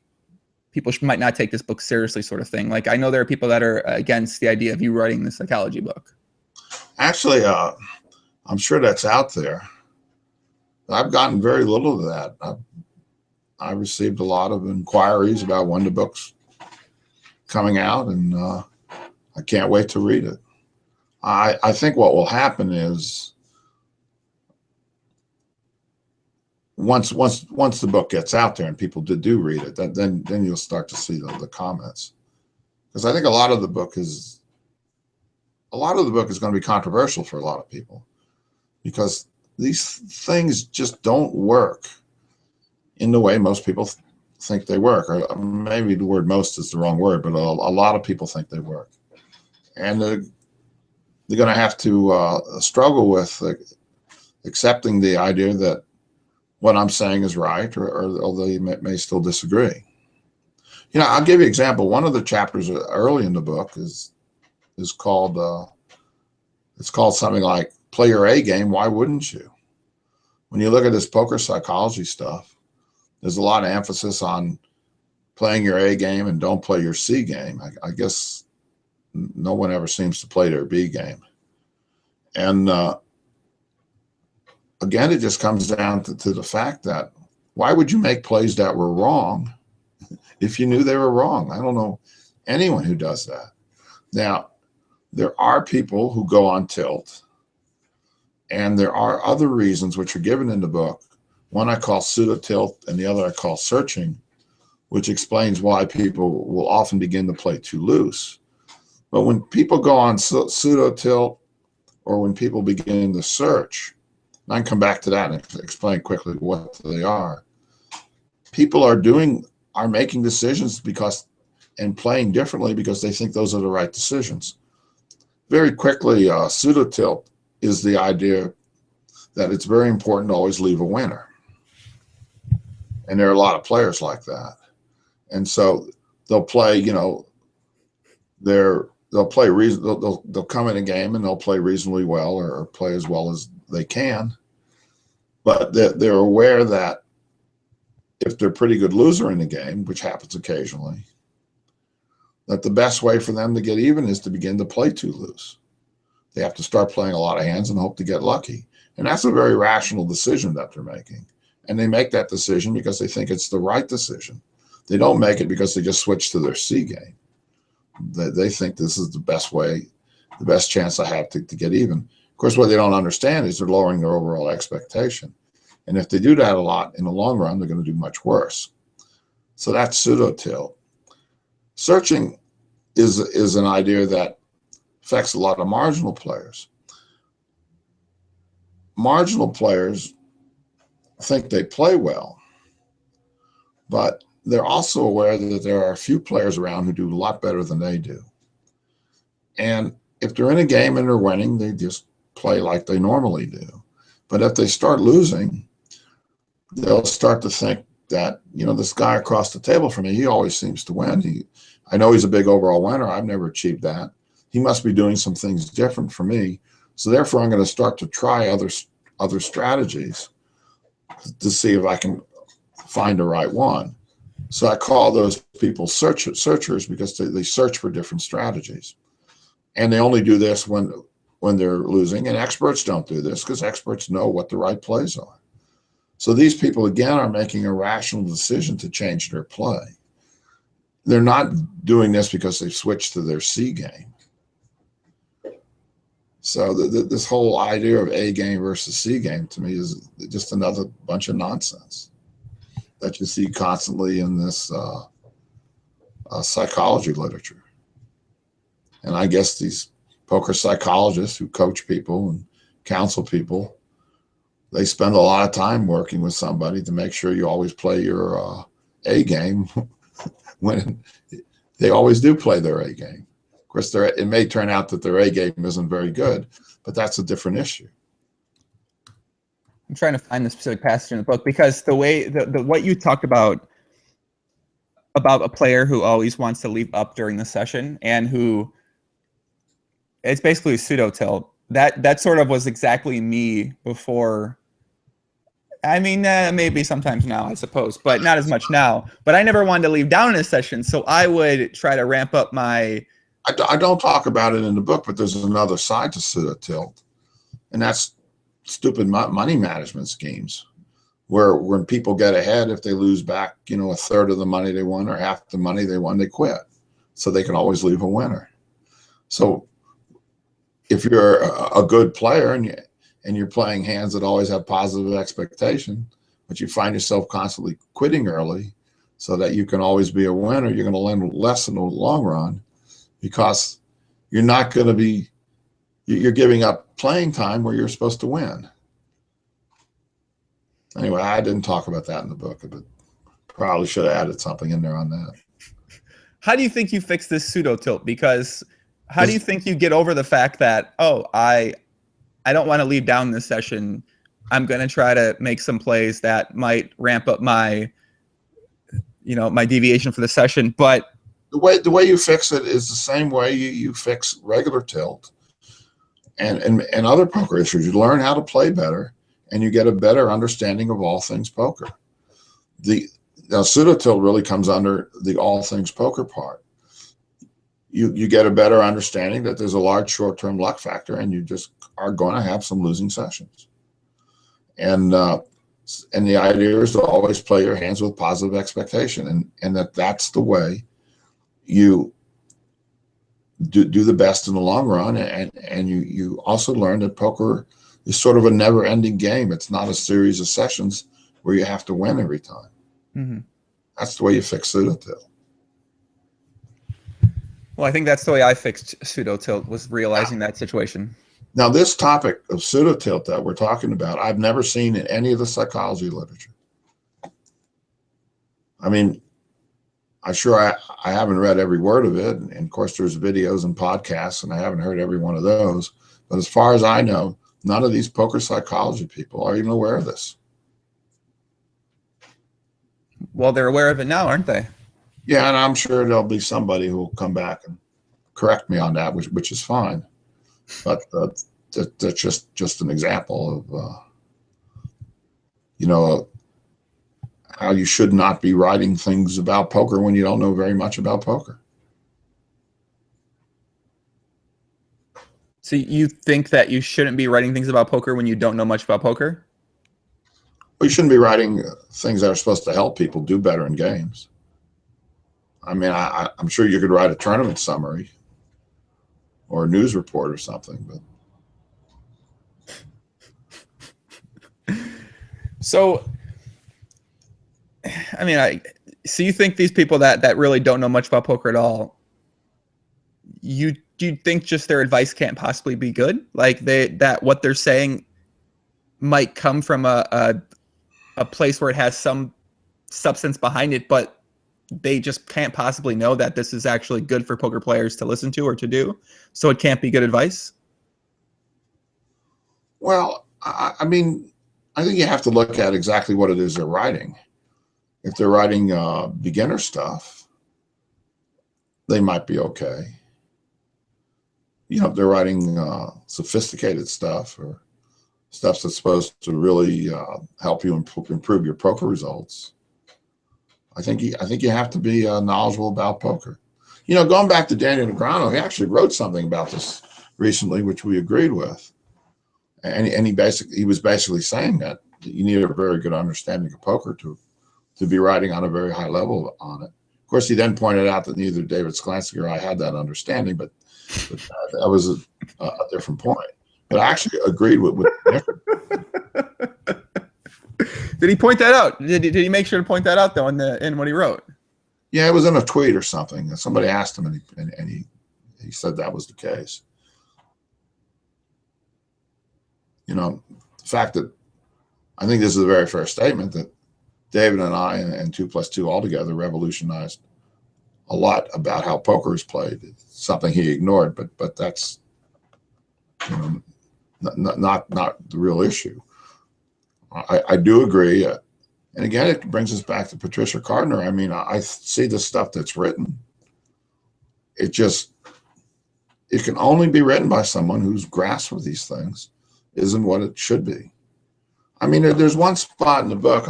people might not take this book seriously, sort of thing? Like, I know there are people that are against the idea of you writing the psychology book. Actually, I'm sure that's out there. I've gotten very little of that. I received a lot of inquiries about when the book's coming out, and I can't wait to read it. I think what will happen is once the book gets out there and people do read it, then you'll start to see the comments. Because I think a lot of the book is going to be controversial for a lot of people, because these things just don't work in the way most people think they work. Or maybe the word most is the wrong word, but a lot of people think they work. And they're going to have to struggle with accepting the idea that what I'm saying is right, or although you may still disagree. You know, I'll give you an example. One of the chapters early in the book is called it's called something like "Play Your A Game. Why Wouldn't You?" When you look at this poker psychology stuff, there's a lot of emphasis on playing your A game and don't play your C game. I guess no one ever seems to play their B game. And again, it just comes down to the fact that why would you make plays that were wrong if you knew they were wrong? I don't know anyone who does that. Now, there are people who go on tilt, and there are other reasons which are given in the book. One I call pseudo tilt, and the other I call searching, which explains why people will often begin to play too loose. But when people go on pseudo tilt, or when people begin to search, and I can come back to that and explain quickly what they are. People are making decisions and playing differently because they think those are the right decisions. Very quickly, pseudo tilt is the idea that it's very important to always leave a winner. And there are a lot of players like that. And so they'll play, you know, they'll come in a game and they'll play reasonably well, or play as well as they can. But they're aware that if they're a pretty good loser in the game, which happens occasionally, that the best way for them to get even is to begin to play too loose. They have to start playing a lot of hands and hope to get lucky. And that's a very rational decision that they're making. And they make that decision because they think it's the right decision. They don't make it because they just switch to their C game. They think this is the best way, the best chance I have to get even. Of course, what they don't understand is they're lowering their overall expectation. And if they do that a lot, in the long run, they're going to do much worse. So that's pseudo tilt. Searching is an idea that affects a lot of marginal players. Marginal players think they play well, but they're also aware that there are a few players around who do a lot better than they do. And if they're in a game and they're winning, they just play like they normally do. But if they start losing, they'll start to think that, you know, this guy across the table from me, he always seems to win. I know he's a big overall winner. I've never achieved that. He must be doing some things different from me. So therefore, I'm going to start to try other strategies to see if I can find the right one. So I call those people searchers because they search for different strategies. And they only do this when they're losing. And experts don't do this because experts know what the right plays are. So these people, again, are making a rational decision to change their play. They're not doing this because they've switched to their C game. So this whole idea of A game versus C game to me is just another bunch of nonsense that you see constantly in this psychology literature. And I guess these poker psychologists who coach people and counsel people, they spend a lot of time working with somebody to make sure you always play your A game when they always do play their A game. Of course, it may turn out that their A game isn't very good, but that's a different issue. I'm trying to find the specific passage in the book because the way what you talked about a player who always wants to leave up during the session and who it's basically a pseudo tilt. That sort of was exactly me before. I mean, maybe sometimes now, I suppose, but not as much now. But I never wanted to leave down in a session, so I would try to ramp up my. I don't talk about it in the book, but there's another side to pseudo tilt, and that's stupid money management schemes, where when people get ahead, if they lose back, you know, a third of the money they won or half the money they won, they quit, so they can always leave a winner. So if you're a good player and you're playing hands that always have positive expectation, but you find yourself constantly quitting early so that you can always be a winner. You're going to learn less in the long run because you're not going to be, you're giving up playing time where you're supposed to win. Anyway, I didn't talk about that in the book, but probably should have added something in there on that. How do you think you fix this pseudo tilt? Because how do you think you get over the fact that, oh, I don't want to leave down this session. I'm going to try to make some plays that might ramp up my, my deviation for the session. But the way you fix it is the same way you fix regular tilt and other poker issues. You learn how to play better, and you get a better understanding of all things poker. Now, pseudo tilt really comes under the all things poker part. You get a better understanding that there's a large short-term luck factor, and you just are going to have some losing sessions. And the idea is to always play your hands with positive expectation, and that's the way you do the best in the long run. And you also learn that poker is sort of a never-ending game. It's not a series of sessions where you have to win every time. Mm-hmm. That's the way you fix pseudo tilt. Well, I think that's the way I fixed pseudo tilt, was realizing that situation. Now, this topic of pseudo tilt that we're talking about, I've never seen in any of the psychology literature. I mean, I haven't read every word of it. And of course, there's videos and podcasts, and I haven't heard every one of those. But as far as I know, none of these poker psychology people are even aware of this. Well, they're aware of it now, aren't they? Yeah, and I'm sure there'll be somebody who will come back and correct me on that, which is fine. But that's just an example of, how you should not be writing things about poker when you don't know very much about poker. So you think that you shouldn't be writing things about poker when you don't know much about poker? Well, you shouldn't be writing things that are supposed to help people do better in games. I mean, I'm sure you could write a tournament summary or a news report or something, but. So, I mean, so you think these people that really don't know much about poker at all, do you think just their advice can't possibly be good? Like that what they're saying might come from a place where it has some substance behind it, but they just can't possibly know that this is actually good for poker players to listen to or to do. So it can't be good advice. Well, I mean, I think you have to look at exactly what it is they're writing. If they're writing beginner stuff, they might be okay. If they're writing sophisticated stuff or stuff that's supposed to really help you improve your poker results, I think you have to be knowledgeable about poker. Going back to Daniel Negreanu, he actually wrote something about this recently, which we agreed with, and he was basically saying that you need a very good understanding of poker to be writing on a very high level on it. Of course, he then pointed out that neither David Sklansky or I had that understanding, but that was a different point. But I actually agreed with Did he point that out? Did he make sure to point that out though in what he wrote? Yeah, it was in a tweet or something. Somebody asked him, and he said that was the case. The fact that I think this is a very fair statement that David and I and 2+2 altogether revolutionized a lot about how poker is played. It's something he ignored, but that's not the real issue. I do agree. And again, it brings us back to Patricia Cardner. I mean, I see the stuff that's written. It can only be written by someone whose grasp of these things isn't what it should be. I mean, there's one spot in the book,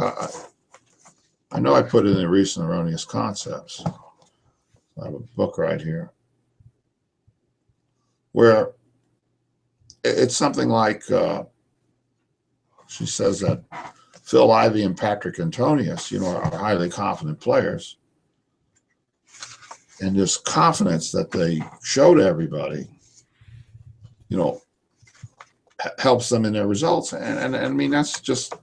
I know I put it in Recent Erroneous Concepts. I have a book right here where it's something like, she says that Phil Ivey and Patrick Antonius, are highly confident players. And this confidence that they show to everybody, helps them in their results. And I mean, that's just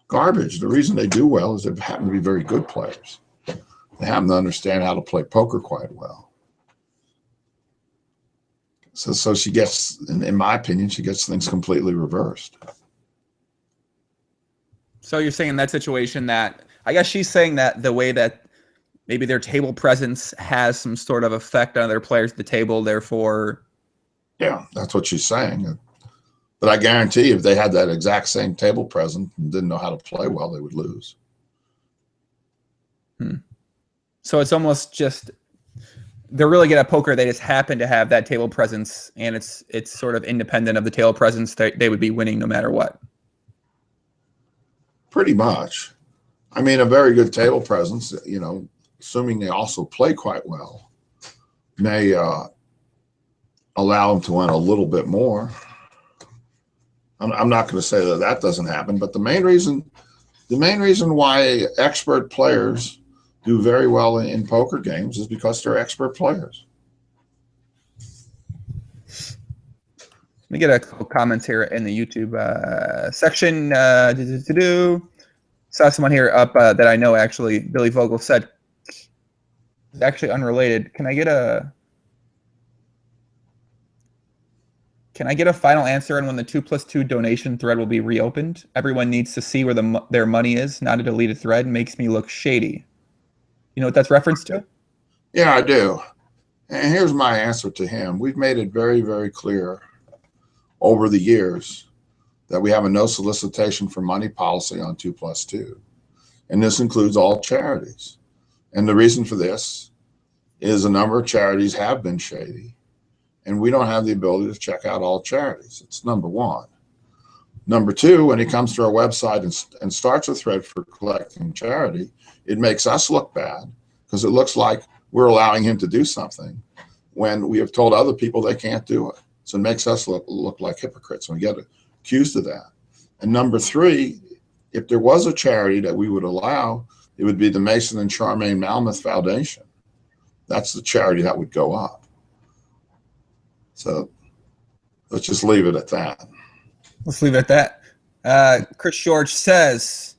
garbage. The reason they do well is they happen to be very good players. They happen to understand how to play poker quite well. So she gets, in my opinion, she gets things completely reversed. So you're saying in that situation that, I guess she's saying that the way that maybe their table presence has some sort of effect on other players at the table, therefore. Yeah, that's what she's saying. But I guarantee if they had that exact same table presence and didn't know how to play well, they would lose. So it's almost just, they're really good at poker. They just happen to have that table presence, and it's sort of independent of the table presence. They would be winning no matter what. Pretty much. I mean, a very good table presence, you know, assuming they also play quite well, may allow them to win a little bit more. I'm not going to say that that doesn't happen, but the main reason why expert players do very well in poker games is because they're expert players. Let me get a couple comments here in the YouTube section. Saw someone here up that I know, actually. Billy Vogel said, it's actually unrelated. Can I get a final answer on when the 2+2 donation thread will be reopened? Everyone needs to see where their money is, not a deleted thread. Makes me look shady. You know what that's referenced to? Yeah, I do. And here's my answer to him. We've made it very, very clear over the years that we have a no solicitation for money policy on 2+2. And this includes all charities. And the reason for this is a number of charities have been shady, and we don't have the ability to check out all charities. It's number one. Number two, when he comes to our website and starts a thread for collecting charity, it makes us look bad because it looks like we're allowing him to do something when we have told other people they can't do it. So it makes us look like hypocrites when we get accused of that. And number three, if there was a charity that we would allow, it would be the Mason and Charmaine Malmuth Foundation. That's the charity that would go up. So let's just leave it at that. Let's leave it at that. Chris George says,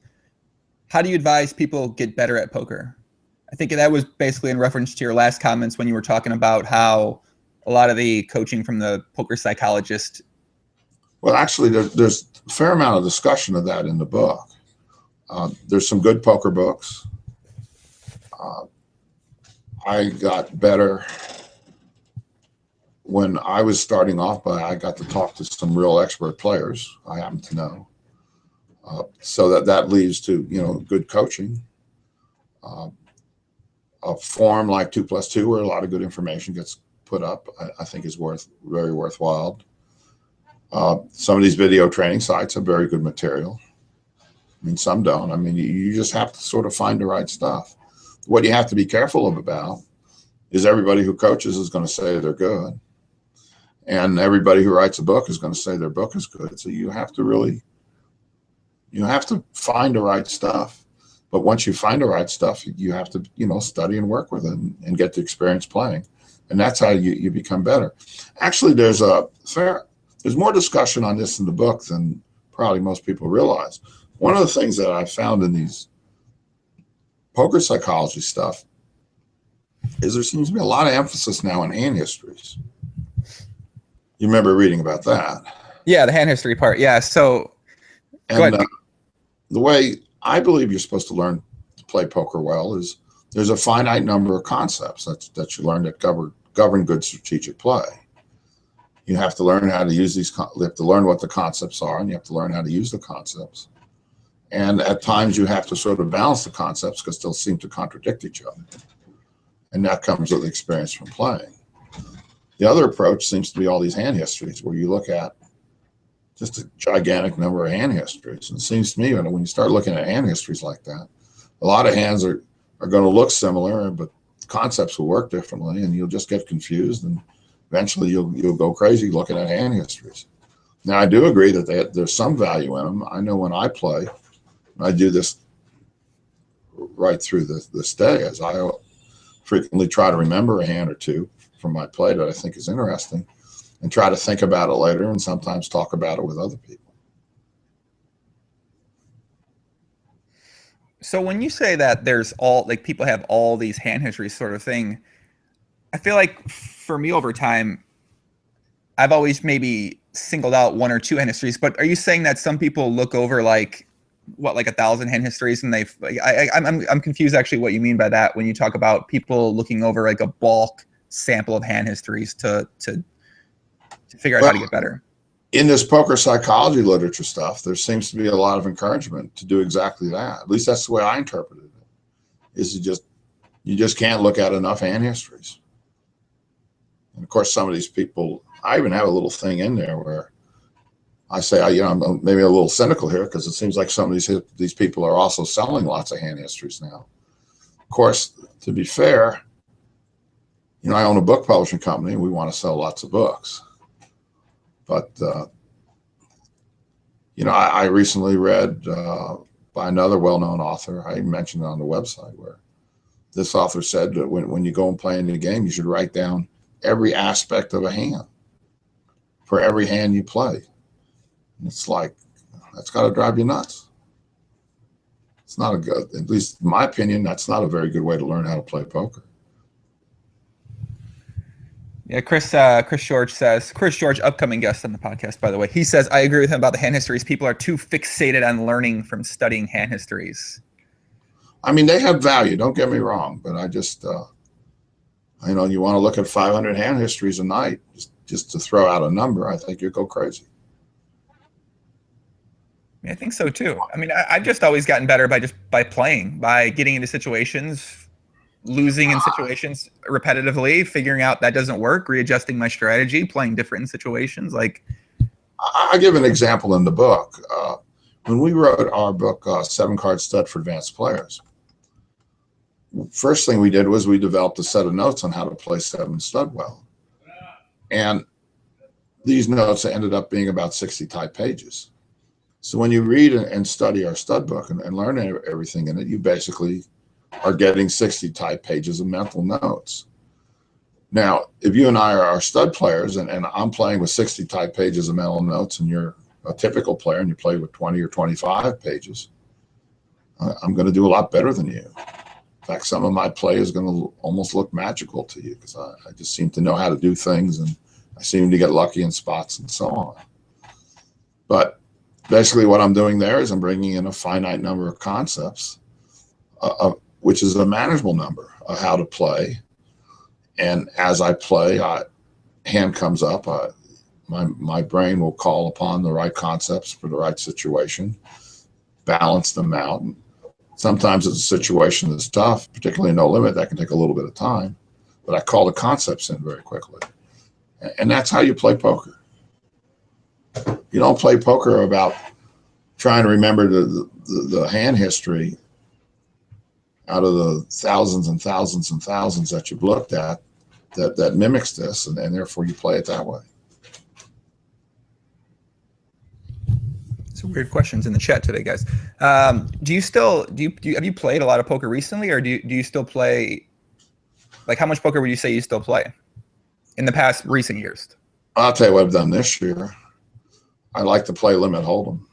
how do you advise people get better at poker? I think that was basically in reference to your last comments when you were talking about how a lot of the coaching from the poker psychologist. Well, actually, there's a fair amount of discussion of that in the book. There's some good poker books. I got better when I was starting off, but I got to talk to some real expert players I happen to know. So that leads to, you know, good coaching. A forum like 2+2 where a lot of good information gets put up, I think is very worthwhile. Some of these video training sites have very good material. I mean, some don't. I mean, you just have to sort of find the right stuff. What you have to be careful about is everybody who coaches is going to say they're good. And everybody who writes a book is going to say their book is good. So you have to find the right stuff. But once you find the right stuff, you have to, you know, study and work with it and get the experience playing. And that's how you become better. Actually, there's more discussion on this in the book than probably most people realize. One of the things that I found in these poker psychology stuff is there seems to be a lot of emphasis now on hand histories. You remember reading about that? Yeah, the hand history part. Yeah, so go ahead. The way I believe you're supposed to learn to play poker well is there's a finite number of concepts that you learn that govern good strategic play. You have to learn how to use these. You have to learn what the concepts are, and you have to learn how to use the concepts. And at times you have to sort of balance the concepts because they'll seem to contradict each other. And that comes with experience from playing. The other approach seems to be all these hand histories where you look at just a gigantic number of hand histories. And it seems to me when you start looking at hand histories like that, a lot of hands are going to look similar, but concepts will work differently, and you'll just get confused, and eventually you'll go crazy looking at hand histories. Now, I do agree that there's some value in them. I know when I play, I do this right through this day, as I frequently try to remember a hand or two from my play that I think is interesting and try to think about it later and sometimes talk about it with other people. So when you say that there's all like people have all these hand histories sort of thing, I feel like for me over time, I've always maybe singled out one or two hand histories. But are you saying that some people look over like what, like 1,000 hand histories, and I'm confused actually what you mean by that when you talk about people looking over like a bulk sample of hand histories to figure out how to get better. In this poker psychology literature stuff, there seems to be a lot of encouragement to do exactly that. At least that's the way I interpreted it. Is you just can't look at enough hand histories. And of course, some of these people, I even have a little thing in there where I say, I'm maybe a little cynical here because it seems like some of these people are also selling lots of hand histories now. Of course, to be fair, I own a book publishing company and we want to sell lots of books. But, I recently read by another well-known author, I mentioned it on the website, where this author said that when you go and play in the game, you should write down every aspect of a hand for every hand you play. And it's like, that's got to drive you nuts. It's not at least in my opinion, that's not a very good way to learn how to play poker. Yeah, Chris George, upcoming guest on the podcast, by the way. He says, I agree with him about the hand histories. People are too fixated on learning from studying hand histories. I mean, they have value, don't get me wrong, but I just, you want to look at 500 hand histories a night, just to throw out a number, I think you'd go crazy. I think so too. I mean, I've just always gotten better by playing, by getting into situations, losing in situations repetitively, figuring out that doesn't work, readjusting my strategy, playing different situations. Like, I give an example in the book. When we wrote our book, 7-Card Stud for Advanced Players, first thing we did was we developed a set of notes on how to play 7 stud well. And these notes ended up being about 60 type pages. So when you read and study our stud book and learn everything in it, you basically are getting 60 type pages of mental notes. Now, if you and I are stud players and I'm playing with 60 type pages of mental notes and you're a typical player and you play with 20 or 25 pages, I'm going to do a lot better than you. In fact, some of my play is going to almost look magical to you because I just seem to know how to do things and I seem to get lucky in spots and so on. But basically what I'm doing there is I'm bringing in a finite number of concepts, which is a manageable number of how to play. And as I play, hand comes up, my brain will call upon the right concepts for the right situation, balance them out. And sometimes it's a situation that's tough, particularly no limit, that can take a little bit of time, but I call the concepts in very quickly. And that's how you play poker. You don't play poker about trying to remember the hand history out of the thousands and thousands and thousands that you've looked at that mimics this, and therefore you play it that way. Some weird questions in the chat today, guys. Have you played a lot of poker recently, or do you still play? Like, how much poker would you say you still play in the past recent years? I'll tell you what I've done this year. I like to play limit hold'em.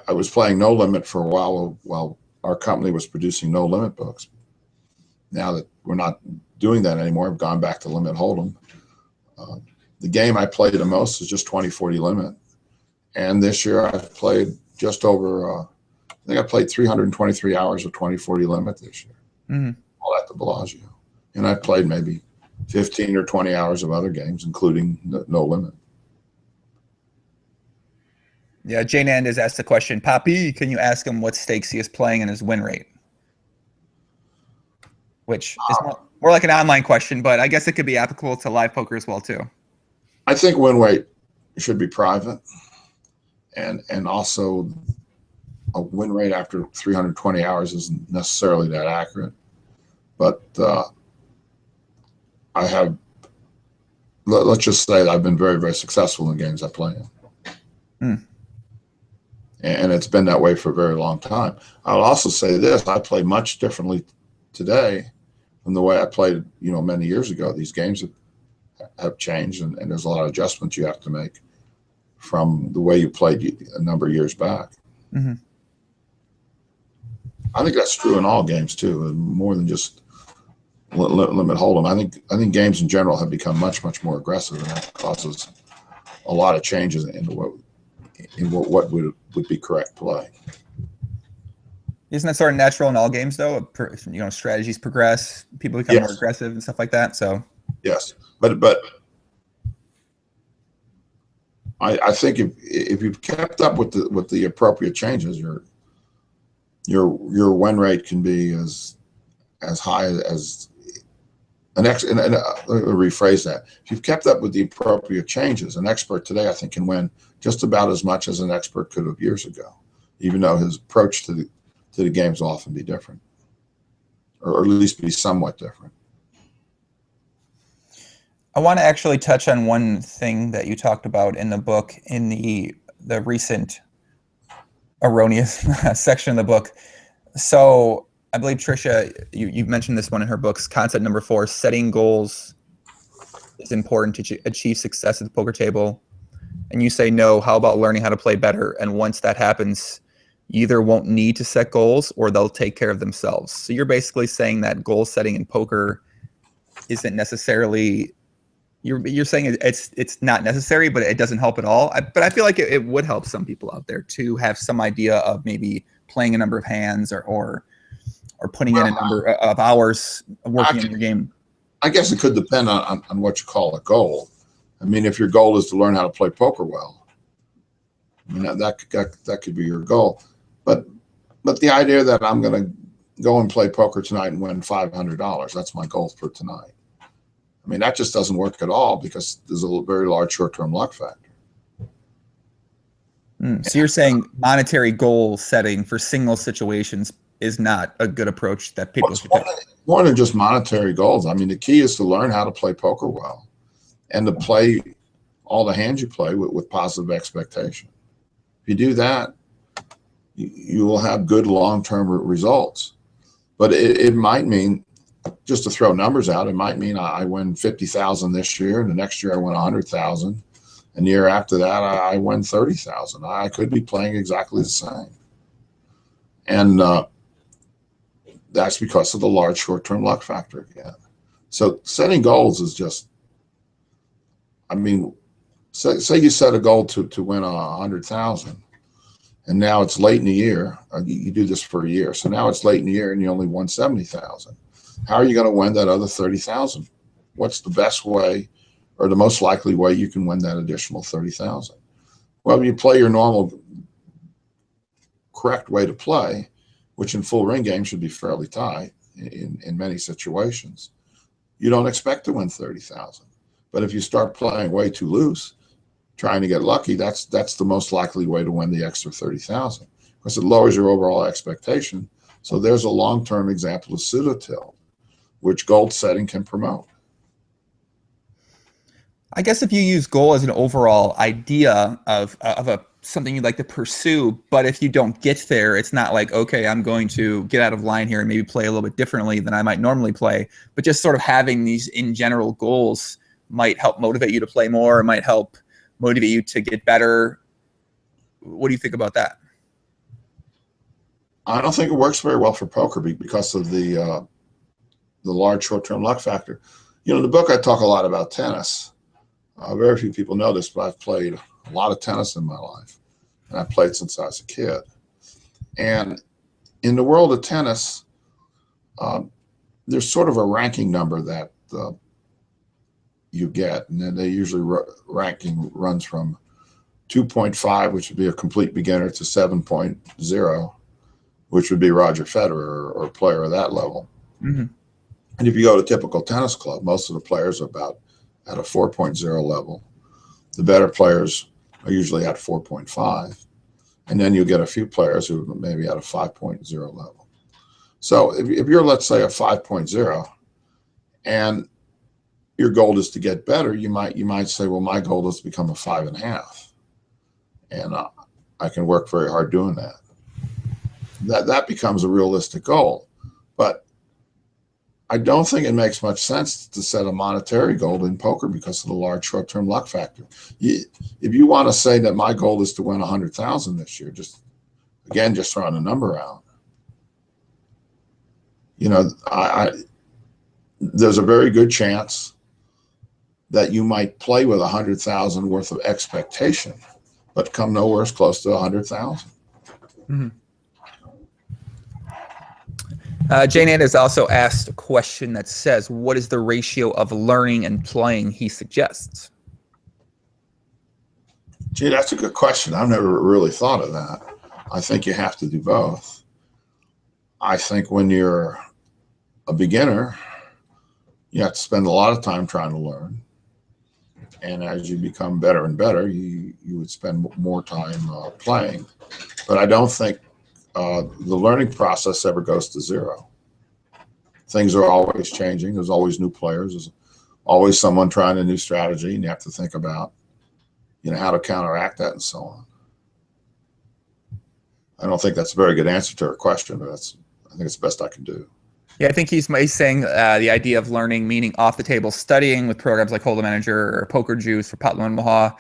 I was playing no limit for a while our company was producing no limit books. Now that we're not doing that anymore, I've gone back to limit hold'em. The game I played the most is just 20-40 limit. And this year I've played just over, I think I played 323 hours of 20-40 limit this year, all at the Bellagio. And I played maybe 15 or 20 hours of other games, including no limit. Yeah, JaneAnd has asked the question, Papi, can you ask him what stakes he is playing and his win rate? Which is more like an online question, but I guess it could be applicable to live poker as well, too. I think win rate should be private. And also a win rate after 320 hours isn't necessarily that accurate. But let's just say that I've been very, very successful in games I play in. And it's been that way for a very long time. I'll also say this, I play much differently today than the way I played, many years ago. These games have changed, and there's a lot of adjustments you have to make from the way you played a number of years back. I think that's true in all games too, more than just limit hold'em. I think games in general have become much more aggressive, and that causes a lot of changes in what would be correct play. Isn't that sort of natural in all games, though? You know, strategies progress, people become more aggressive and stuff like that. So yes, but I think if you've kept up with the appropriate changes, your win rate can be as high as let me rephrase that. If you've kept up with the appropriate changes, an expert today, I think, can win just about as much as an expert could have years ago, even though his approach to the games will often be different, or at least be somewhat different. I want to actually touch on one thing that you talked about in the book, in the recent erroneous section of the book. So I believe Tricia, you mentioned this one in her books, concept number 4, setting goals is important to achieve success at the poker table. And you say, no, how about learning how to play better? And once that happens, you either won't need to set goals or they'll take care of themselves. So you're basically saying that goal setting in poker isn't necessarily, you're saying it's not necessary, but it doesn't help at all. But I feel like it would help some people out there to have some idea of maybe playing a number of hands or putting in a number of hours working in your game. I guess it could depend on what you call a goal. I mean, if your goal is to learn how to play poker well, I mean, that could be your goal. But the idea that I'm going to go and play poker tonight and win $500, that's my goal for tonight. I mean, that just doesn't work at all because there's a very large short-term luck factor. So you're saying monetary goal setting for single situations is not a good approach that people should take? More than just monetary goals. I mean, the key is to learn how to play poker well and to play all the hands you play with positive expectation. If you do that, you will have good long-term results. But it might mean, just to throw numbers out, it might mean I win 50,000 this year, and the next year I win 100,000, and the year after that I win 30,000. I could be playing exactly the same, and that's because of the large short-term luck factor again. So setting goals is just, I mean, say you set a goal to win 100,000. And now it's late in the year. You do this for a year. So now it's late in the year and you only won 70,000. How are you going to win that other 30,000? What's the best way or the most likely way you can win that additional 30,000? Well, you play your normal correct way to play, which in full ring games should be fairly tight in many situations. You don't expect to win 30,000. But if you start playing way too loose, trying to get lucky, that's the most likely way to win the extra 30,000 because it lowers your overall expectation. So there's a long-term example of pseudo-tilt, which goal setting can promote. I guess if you use goal as an overall idea of something you'd like to pursue, but if you don't get there, it's not like, okay, I'm going to get out of line here and maybe play a little bit differently than I might normally play, but just sort of having these in general goals might help motivate you to play more, it might help motivate you to get better. What do you think about that? I don't think it works very well for poker because of the large short-term luck factor. You know, in the book I talk a lot about tennis. Very few people know this, but I've played a lot of tennis in my life, and I've played since I was a kid. And in the world of tennis, there's sort of a ranking number that you get, and then they usually ranking runs from 2.5, which would be a complete beginner, to 7.0, which would be Roger Federer or a player of that level. Mm-hmm. And if you go to a typical tennis club, most of the players are about at a 4.0 level. The better players are usually at 4.5, and then you get a few players who are maybe at a 5.0 level. So if you're, let's say, a 5.0 and your goal is to get better, you might say, well, my goal is to become a 5.5, and I can work very hard doing that. That becomes a realistic goal, but I don't think it makes much sense to set a monetary goal in poker because of the large short-term luck factor. If you want to say that my goal is to win 100,000 this year, just throwing a number out, You know, there's a very good chance that you might play with 100,000 worth of expectation, but come nowhere close to 100,000. Mm-hmm. Jane Ann has also asked a question that says, what is the ratio of learning and playing he suggests? Gee, that's a good question. I've never really thought of that. I think you have to do both. I think when you're a beginner, you have to spend a lot of time trying to learn. And as you become better and better, you would spend more time playing. But I don't think the learning process ever goes to zero. Things are always changing. There's always new players. There's always someone trying a new strategy, and you have to think about, you know, how to counteract that and so on. I don't think that's a very good answer to her question, but I think it's the best I can do. Yeah, I think he's saying the idea of learning, meaning off the table studying with programs like Hold'em Manager or Poker Juice or Potluck and Maha,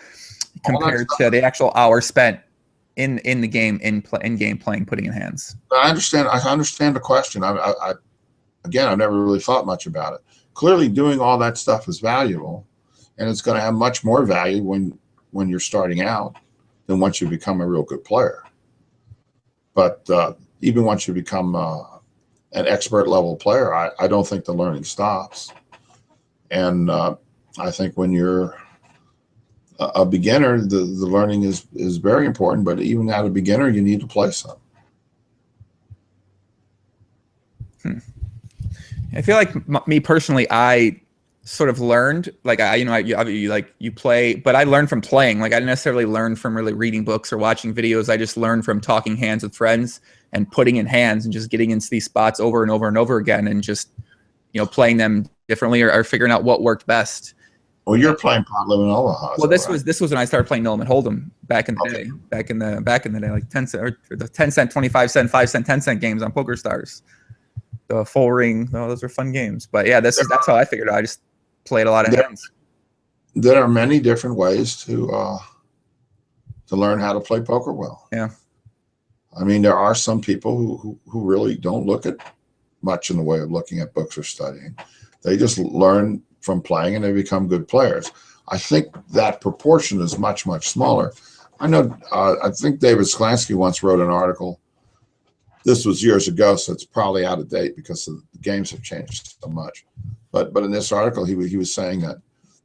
compared to the actual hour spent in the game, in game playing, putting in hands. I understand the question. Again, I've never really thought much about it. Clearly, doing all that stuff is valuable, and it's going to have much more value when you're starting out than once you become a real good player. But even once you become an expert level player, I don't think the learning stops. And I think when you're a beginner, the learning is very important. But even as a beginner, you need to play some. I feel like me personally, I sort of learned, like you play, but I learned from playing. Like I didn't necessarily learn from really reading books or watching videos. I just learned from talking hands with friends and putting in hands and just getting into these spots over and over and over again, and just, you know, playing them differently or figuring out what worked best. Well, you're playing Potluck and Omaha. Well, this was when I started playing Nolan Hold'em back in the day. Back in the day, like 10 cent or the 10 cent, 25 cent, 5 cent, 10 cent games on Pokerstars. The full ring, those are fun games. But yeah, that's how I figured out. I just played a lot of hands. There are many different ways to learn how to play poker well. Yeah. I mean, there are some people who really don't look at much in the way of looking at books or studying. They just learn from playing and they become good players. I think that proportion is much, much smaller. I know, I think David Sklansky once wrote an article. This was years ago, so it's probably out of date because the games have changed so much. But in this article, he was saying that,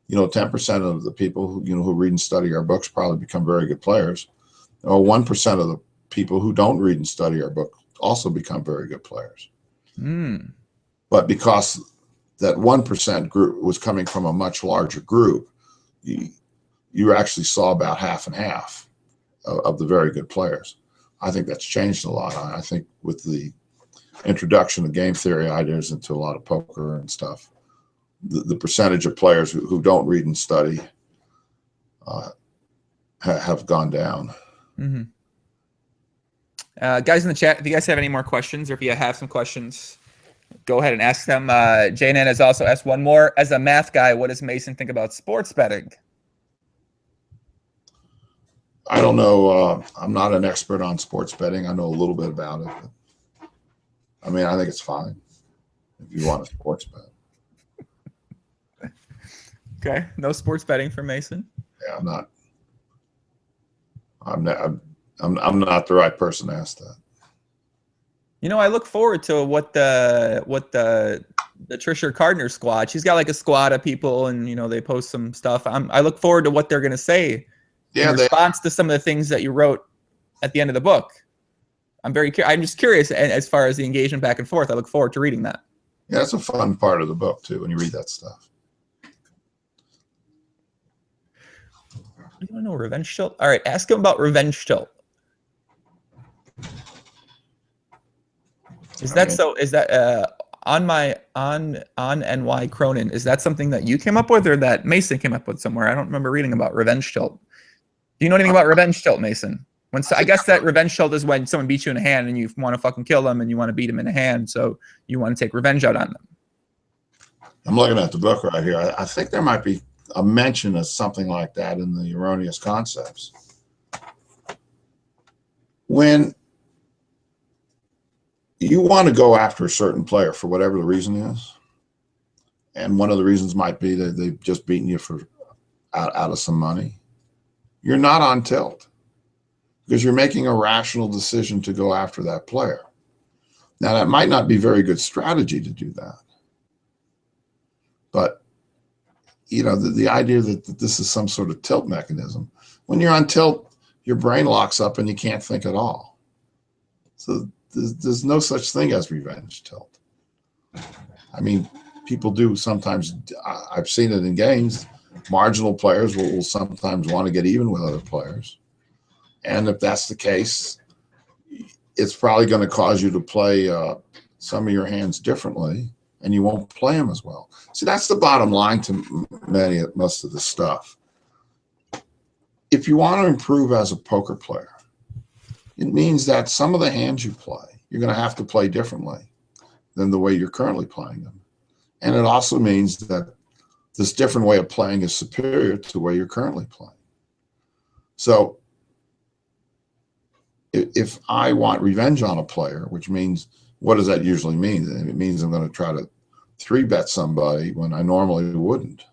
you know, 10% of the people who read and study our books probably become very good players, or 1% of the people who don't read and study our book also become very good players. Mm. But because that 1% group was coming from a much larger group, you actually saw about half and half of the very good players. I think that's changed a lot. I think with the introduction of game theory ideas into a lot of poker and stuff, the percentage of players who don't read and study have gone down. Mm-hmm. Guys in the chat, if you guys have any more questions, or if you have some questions, go ahead and ask them. Jane Ann has also asked one more. As a math guy, what does Mason think about sports betting? I don't know. I'm not an expert on sports betting. I know a little bit about it. But, I mean, I think it's fine if you want a sports bet. Okay, no sports betting for Mason. Yeah, I'm not the right person to ask that. You know, I look forward to what the Trisha Cardner squad. She's got like a squad of people, and you know they post some stuff. I look forward to what they're gonna say in response to some of the things that you wrote at the end of the book. I'm just curious as far as the engagement back and forth. I look forward to reading that. Yeah, that's a fun part of the book too when you read that stuff. You want to know Revenge Tilt? All right, ask him about Revenge Tilt. Is that so? Is that on NY Cronin? Is that something that you came up with, or that Mason came up with somewhere? I don't remember reading about Revenge Tilt. Do you know anything about Revenge Tilt, Mason? I guess that Revenge Tilt is when someone beats you in a hand and you want to fucking kill them and you want to beat them in a hand, so you want to take revenge out on them. I'm looking at the book right here. I think there might be a mention of something like that in the Erroneous Concepts. When you want to go after a certain player for whatever the reason is. And one of the reasons might be that they've just beaten you for out of some money. You're not on tilt because you're making a rational decision to go after that player. Now, that might not be very good strategy to do that. But, you know, the idea that this is some sort of tilt mechanism, when you're on tilt, your brain locks up and you can't think at all. So there's no such thing as revenge tilt. I mean, people do sometimes, I've seen it in games, marginal players will sometimes want to get even with other players. And if that's the case, it's probably going to cause you to play some of your hands differently, and you won't play them as well. See, that's the bottom line to most of the stuff. If you want to improve as a poker player, it means that some of the hands you play, you're going to have to play differently than the way you're currently playing them. And it also means that this different way of playing is superior to the way you're currently playing. So if I want revenge on a player, which means, what does that usually mean? It means I'm going to try to 3-bet somebody when I normally wouldn't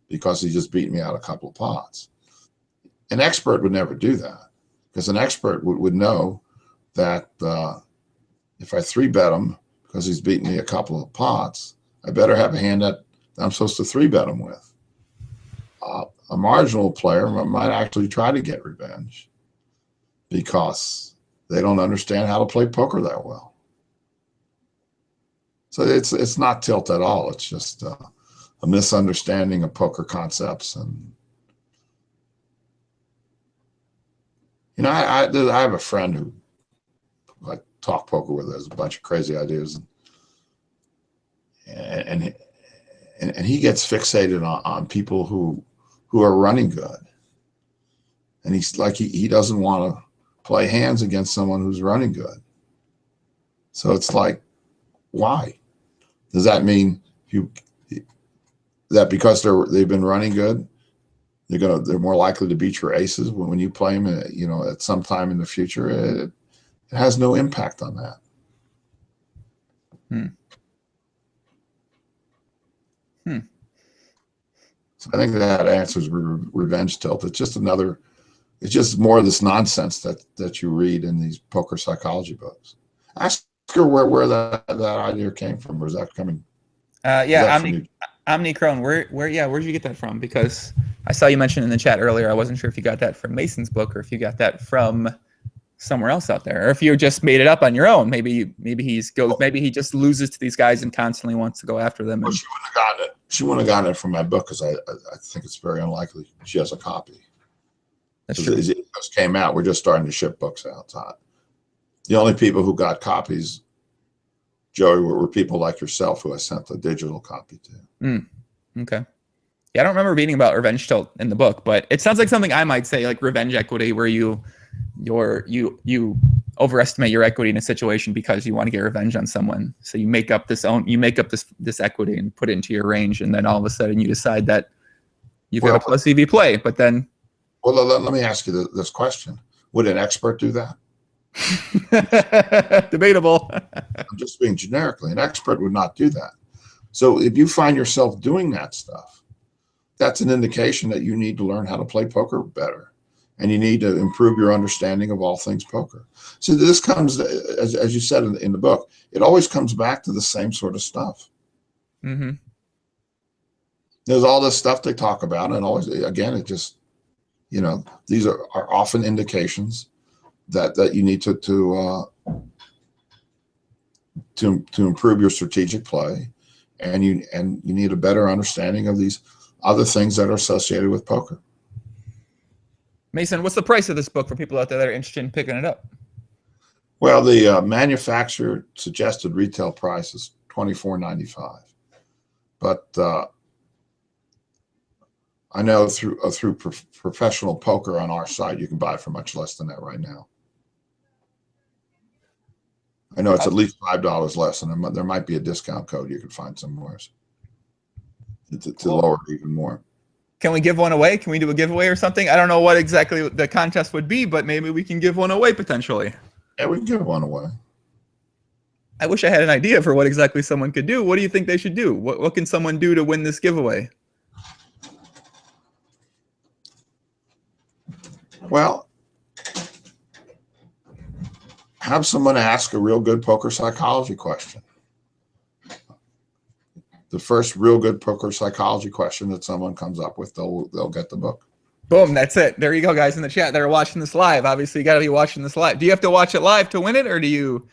because he just beat me out a couple of pots. An expert would never do that because an expert would know that if I 3-bet him because he's beaten me a couple of pots, I better have a hand that I'm supposed to 3-bet him with. A marginal player might actually try to get revenge because they don't understand how to play poker that well. So it's not tilt at all. It's just a misunderstanding of poker concepts. And you know, I have a friend who I talk poker with, has a bunch of crazy ideas, and he gets fixated on people who are running good, and he's like he doesn't want to play hands against someone who's running good. So it's like, why? Does that mean that because they've been running good, they're more likely to beat your aces when you play them, you know, at some time in the future? It has no impact on that. So I think that answers revenge tilt. It's just more of this nonsense that you read in these poker psychology books. Ask her where that idea came from, or is that coming? Omnicron. Where'd you get that from? Because I saw you mention in the chat earlier. I wasn't sure if you got that from Mason's book or if you got that from somewhere else out there, or if you just made it up on your own. Maybe he just loses to these guys and constantly wants to go after them. Well, she wouldn't have gotten it. She wouldn't have gotten it from my book because I think it's very unlikely she has a copy. That's true. It just came out. We're just starting to ship books out. The only people who got copies, Joey, were people like yourself who I sent a digital copy to. Okay. Yeah, I don't remember reading about revenge tilt in the book, but it sounds like something I might say, like revenge equity, where you overestimate your equity in a situation because you want to get revenge on someone. So you make up this equity and put it into your range, and then all of a sudden you decide that you've got a plus EV play, but then. Well, let me ask you this question: would an expert do that? Debatable. I'm just being generically. An expert would not do that. So if you find yourself doing that stuff, that's an indication that you need to learn how to play poker better, and you need to improve your understanding of all things poker. So this comes, as you said in the book, it always comes back to the same sort of stuff. Mm-hmm. There's all this stuff they talk about, and always, again, it just, you know, these are often indications that you need to improve your strategic play, and you need a better understanding of these other things that are associated with poker. Mason, what's the price of this book for people out there that are interested in picking it up? Well, the manufacturer suggested retail price is $24.95, but I know through professional poker on our site, you can buy it for much less than that right now. I know it's at least $5 less, and there might be a discount code you can find somewhere to lower it even more. Can we give one away? Can we do a giveaway or something? I don't know what exactly the contest would be, but maybe we can give one away potentially. Yeah, we can give one away. I wish I had an idea for what exactly someone could do. What do you think they should do? What can someone do to win this giveaway? Well, have someone ask a real good poker psychology question. The first real good poker psychology question that someone comes up with, they'll get the book. Boom, that's it. There you go, guys in the chat that are watching this live. Obviously, you got to be watching this live. Do you have to watch it live to win it, or do you?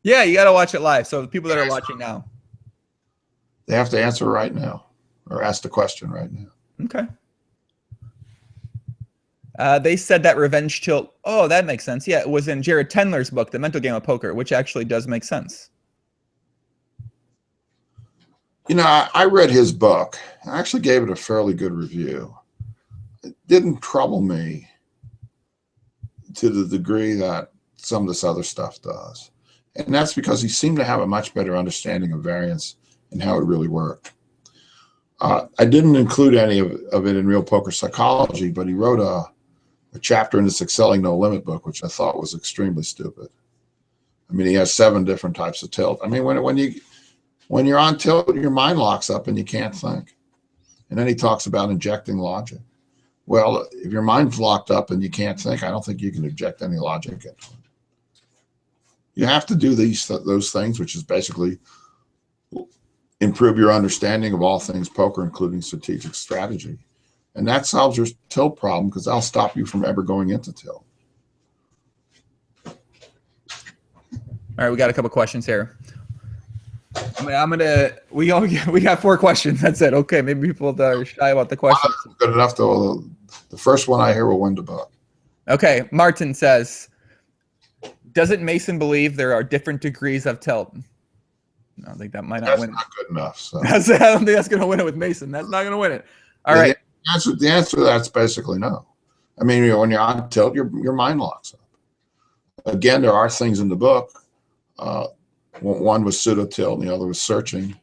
Yeah, you got to watch it live. So the people that are watching now, they have to answer right now, or ask the question right now. Okay. They said that revenge tilt. Oh, that makes sense. Yeah, it was in Jared Tendler's book, The Mental Game of Poker, which actually does make sense. You know, I read his book. I actually gave it a fairly good review. It didn't trouble me to the degree that some of this other stuff does. And that's because he seemed to have a much better understanding of variance and how it really worked. I didn't include any of it in Real Poker Psychology, but he wrote a chapter in this Excelling No Limit book, which I thought was extremely stupid. I mean, he has 7 different types of tilt. I mean, when you're on tilt, your mind locks up and you can't think. And then he talks about injecting logic. Well, if your mind's locked up and you can't think, I don't think you can inject any logic into it. You have to do those things, which is basically improve your understanding of all things poker, including strategic strategy. And that solves your tilt problem, because that'll stop you from ever going into tilt. All right, we got a couple questions here. We got 4 questions. That's it. Okay, maybe people are shy about the questions. Good enough, though. The first one I hear will win the book. Okay, Martin says, doesn't Mason believe there are different degrees of tilt? I think that might not win. That's not good enough. So. I don't think that's going to win it with Mason. That's not going to win it. All right. The answer to that's basically no. I mean, when you're on tilt, your mind locks up. Again, there are things in the book. One was pseudo tilt, and the other was searching.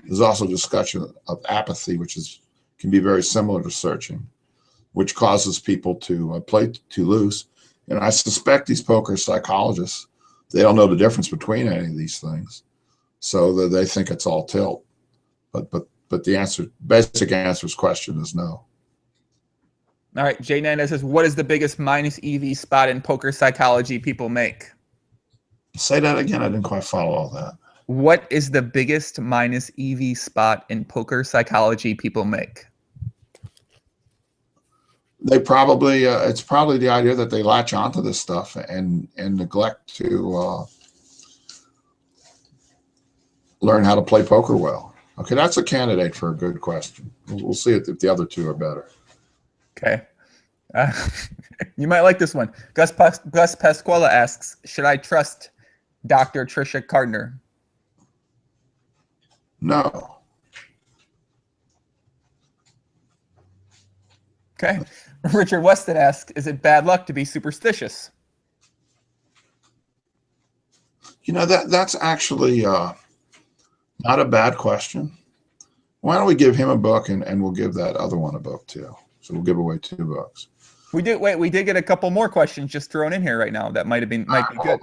There's also discussion of apathy, which can be very similar to searching, which causes people to play too loose. And I suspect these poker psychologists, they don't know the difference between any of these things, so that they think it's all tilt. But the basic answer's question is no. All right, Jay Nanda says, what is the biggest minus EV spot in poker psychology people make? Say that again. I didn't quite follow all that. What is the biggest minus EV spot in poker psychology people make? They probably it's probably the idea that they latch onto this stuff and neglect to learn how to play poker well. Okay, that's a candidate for a good question. We'll see if the other 2 are better. Okay. You might like this one. Gus Pasquala asks, should I trust Dr. Tricia Cardner? No. Okay. Richard Weston asks, is it bad luck to be superstitious? You know, that's actually not a bad question. Why don't we give him a book and we'll give that other one a book too? So we'll give away 2 books. We did get a couple more questions just thrown in here right now. That might be good.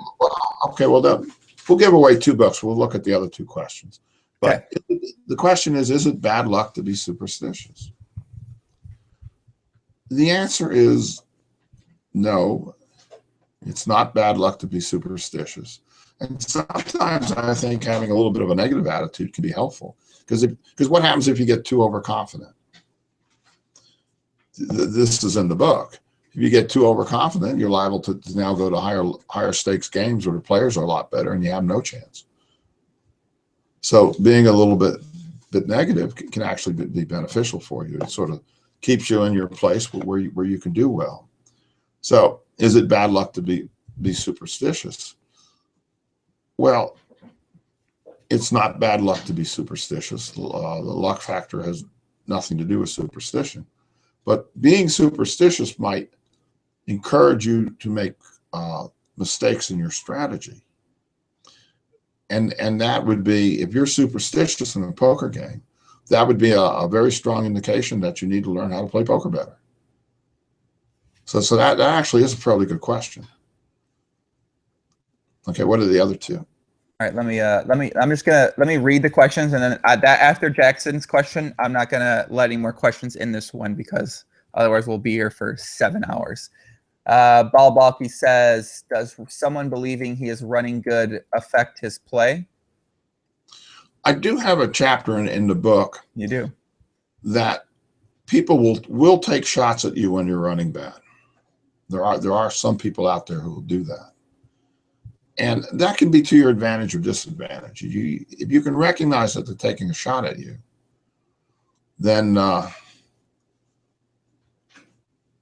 Okay, well we'll give away 2 books. We'll look at the other 2 questions. But okay. The question is it bad luck to be superstitious? The answer is no. It's not bad luck to be superstitious. And sometimes I think having a little bit of a negative attitude can be helpful, because what happens if you get too overconfident? This is in the book. If you get too overconfident, you're liable to now go to higher stakes games where the players are a lot better and you have no chance. So being a little bit negative can actually be beneficial for you. It sort of keeps you in your place where you can do well. So is it bad luck to be superstitious? Well, it's not bad luck to be superstitious. The luck factor has nothing to do with superstition. But being superstitious might encourage you to make mistakes in your strategy. And that would be, if you're superstitious in a poker game, that would be a very strong indication that you need to learn how to play poker better. So that actually is a fairly good question. Okay, what are the other 2? All right, let me read the questions, and then after Jackson's question, I'm not gonna let any more questions in this one because otherwise we'll be here for 7 hours. Balbalki says, does someone believing he is running good affect his play? I do have a chapter in the book. You do. That people will take shots at you when you're running bad. There are some people out there who will do that. And that can be to your advantage or disadvantage. If you can recognize that they're taking a shot at you, then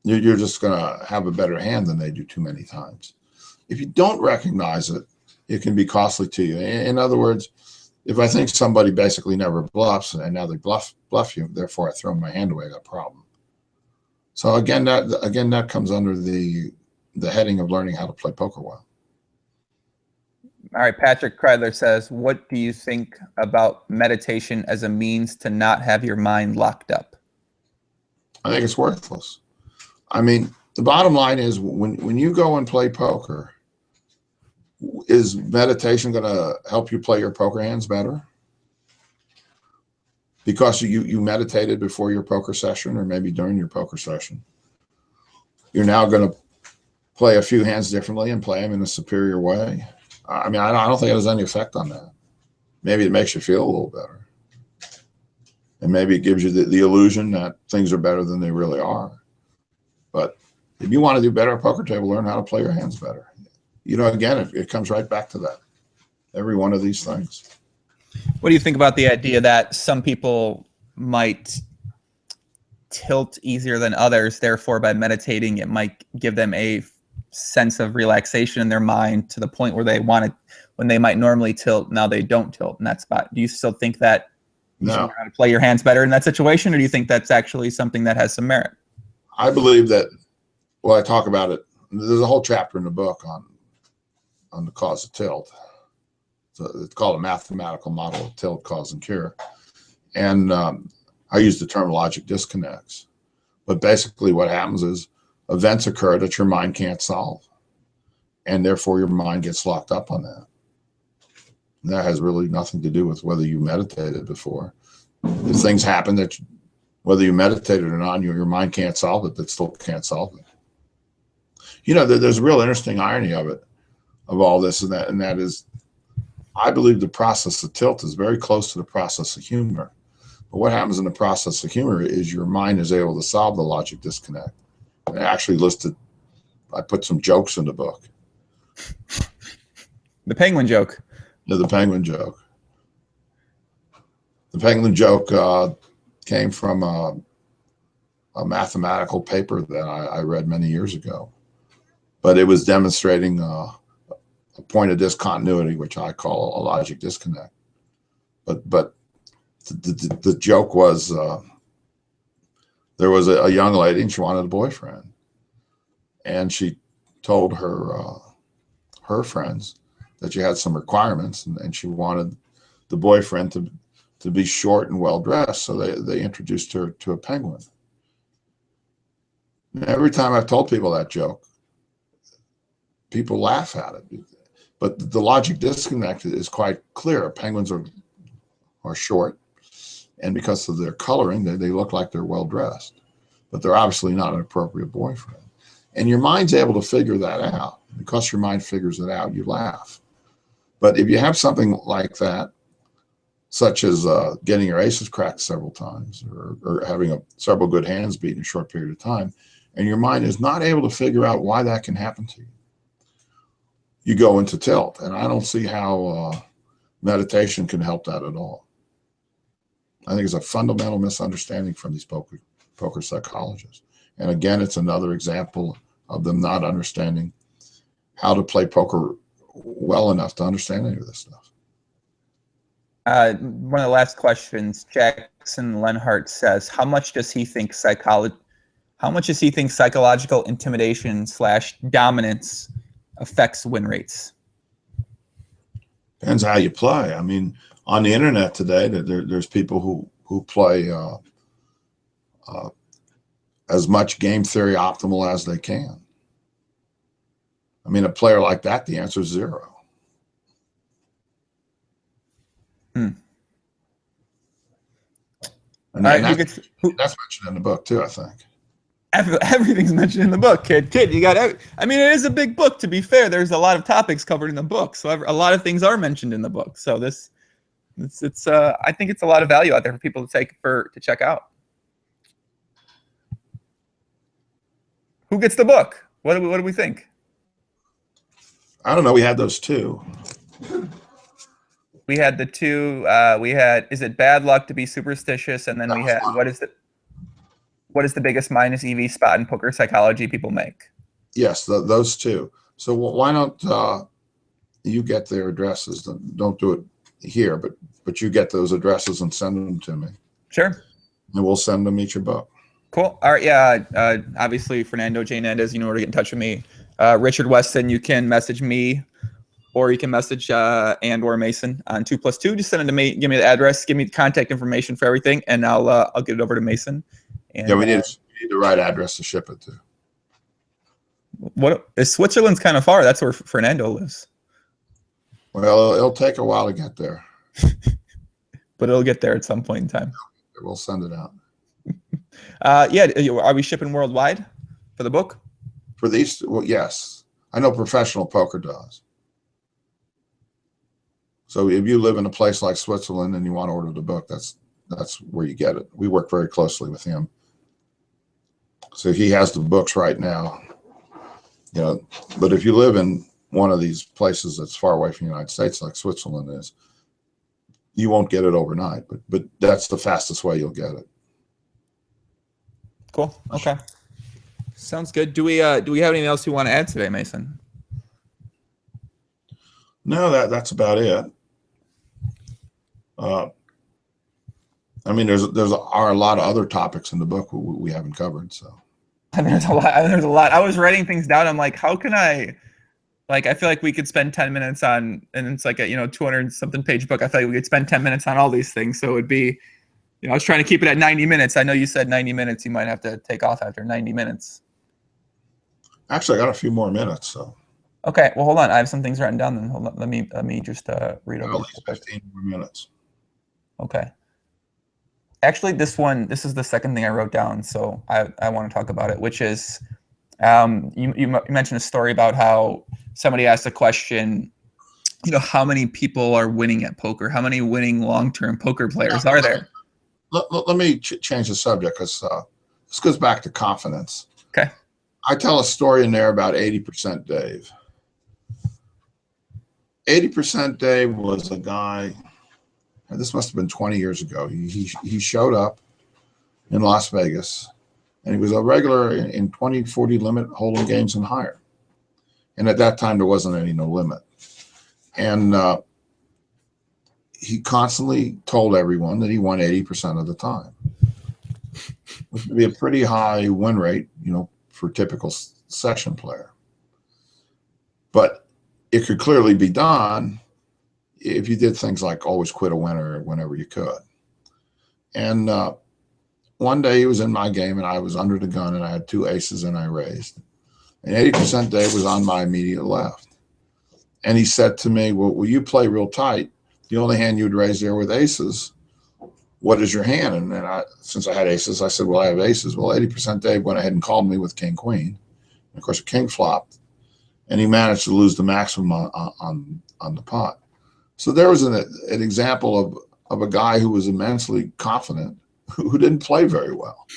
you're just going to have a better hand than they do too many times. If you don't recognize it, it can be costly to you. In other words, if I think somebody basically never bluffs and now they bluff you, therefore I throw my hand away, I got a problem. So again, that comes under the heading of learning how to play poker well. All right, Patrick Kreidler says, what do you think about meditation as a means to not have your mind locked up? I think it's worthless. I mean, the bottom line is when you go and play poker, is meditation going to help you play your poker hands better? Because you meditated before your poker session or maybe during your poker session. You're now going to play a few hands differently and play them in a superior way. I mean, I don't think it has any effect on that. Maybe it makes you feel a little better. And maybe it gives you the illusion that things are better than they really are. But if you want to do better at poker table, learn how to play your hands better. Again, it comes right back to that. Every one of these things. What do you think about the idea that some people might tilt easier than others, therefore by meditating, it might give them a sense of relaxation in their mind to the point where they want it when they might normally tilt, now they don't tilt in that spot? Do you still think that you should learn how to play your hands better in that situation, or do you think that's actually something that has some merit? I believe that, I talk about it. There's a whole chapter in the book on the cause of tilt. So it's called a mathematical model of tilt, cause, and cure. And I use the term logic disconnects. But basically what happens is events occur that your mind can't solve. And therefore your mind gets locked up on that. And that has really nothing to do with whether you meditated before. If things happen that whether you meditated or not, your mind can't solve it, that still can't solve it. There's a real interesting irony of all this, and that is, I believe the process of tilt is very close to the process of humor. But what happens in the process of humor is your mind is able to solve the logic disconnect. I actually I put some jokes in the book. The penguin joke. Yeah, the penguin joke. The penguin joke came from a mathematical paper that I read many years ago. But it was demonstrating a point of discontinuity, which I call a logic disconnect. But the joke was there was a young lady and she wanted a boyfriend, and she told her friends that she had some requirements, and she wanted the boyfriend to be short and well dressed. So they introduced her to a penguin. And every time I've told people that joke, people laugh at it. But the logic disconnect is quite clear. Penguins are short, and because of their coloring, they look like they're well dressed, but they're obviously not an appropriate boyfriend. And your mind's able to figure that out. Because your mind figures it out, you laugh. But if you have something like that, such as getting your aces cracked several times, or having several good hands beat in a short period of time, and your mind is not able to figure out why that can happen to you, you go into tilt. And I don't see how meditation can help that at all. I think it's a fundamental misunderstanding from these poker psychologists. And again, it's another example of them not understanding how to play poker well enough to understand any of this stuff. One of the last questions, Jackson Lenhart says, how much does he think psychological intimidation / dominance affects win rates? Depends how you play. I mean, on the internet today, there's people who play as much game theory optimal as they can. I mean, a player like that, the answer is 0. Hmm. And that's mentioned in the book too, I think. Everything's mentioned in the book, kid. You got I mean, it is a big book, to be fair. There's a lot of topics covered in the book. So a lot of things are mentioned in the book. So I think it's a lot of value out there for people to check out. Who gets the book? What do we think? I don't know. We had those two. We had the two. We had, is it bad luck to be superstitious? And then we had, what is the biggest minus EV spot in poker psychology people make? Yes, those two. So why don't you get their addresses? Don't do it here, but you get those addresses and send them to me. Sure. And we'll send them each a book. Cool. All right. Yeah. Obviously, Fernando J. Nandez, you know where to get in touch with me. Richard Weston, you can message me, or you can message and or Mason on 2+2. Just send it to me. Give me the address. Give me the contact information for everything, and I'll get it over to Mason. And, yeah, we need the right address to ship it to. What is Switzerland's kind of far? That's where Fernando lives. Well, it'll take a while to get there, but it'll get there at some point in time. We'll send it out. Yeah, are we shipping worldwide for the book? For these, well, yes. I know Professional Poker does. So if you live in a place like Switzerland and you want to order the book, that's where you get it. We work very closely with him. So he has the books right now. You know, but if you live in one of these places that's far away from the United States, like Switzerland is, you won't get it overnight, but that's the fastest way you'll get it. Cool. Okay. Sounds good. Do we have anything else you want to add today, Mason? No, that's about it. I mean, there's a lot of other topics in the book we haven't covered. So there's a lot. I was writing things down. I'm like, how can I? Like, I feel like we could spend 10 minutes on, and it's like a 200 something page book. I feel like we could spend 10 minutes on all these things. So it'd be, I was trying to keep it at 90 minutes. I know you said 90 minutes. You might have to take off after 90 minutes. Actually, I got a few more minutes. So. Okay. Well, hold on. I have some things written down. Then hold on. Let me just read over. At least 15 more minutes. Okay. Actually, this is the second thing I wrote down. So I want to talk about it, which is, you mentioned a story about how somebody asked a question, how many people are winning at poker? How many winning long-term poker players are there? Let me change the subject, because this goes back to confidence. Okay. I tell a story in there about 80% Dave. 80% Dave was a guy, and this must have been 20 years ago. He showed up in Las Vegas, and he was a regular in 20, 40 limit hold'em games and higher. And at that time, there wasn't any no limit. And he constantly told everyone that he won 80% of the time. Which would be a pretty high win rate, for a typical session player. But it could clearly be done if you did things like always quit a winner whenever you could. And one day he was in my game and I was under the gun and I had 2 aces and I raised. And 80% Dave was on my immediate left. And he said to me, well, you play real tight. The only hand you'd raise there with aces, what is your hand? And then since I had aces, I said, well, I have aces. Well, 80% Dave went ahead and called me with king, queen. And of course, a king flopped. And he managed to lose the maximum on the pot. So there was an example of a guy who was immensely confident, who didn't play very well.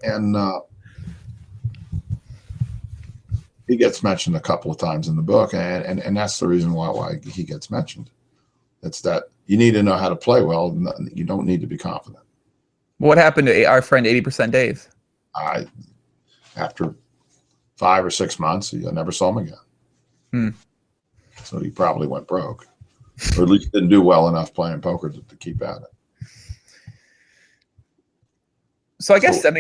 And he gets mentioned a couple of times in the book, and that's the reason why he gets mentioned. It's that you need to know how to play well. You don't need to be confident. What happened to our friend 80% Dave? After 5 or 6 months, I never saw him again. So he probably went broke, or at least didn't do well enough playing poker to keep at it. So I guess, I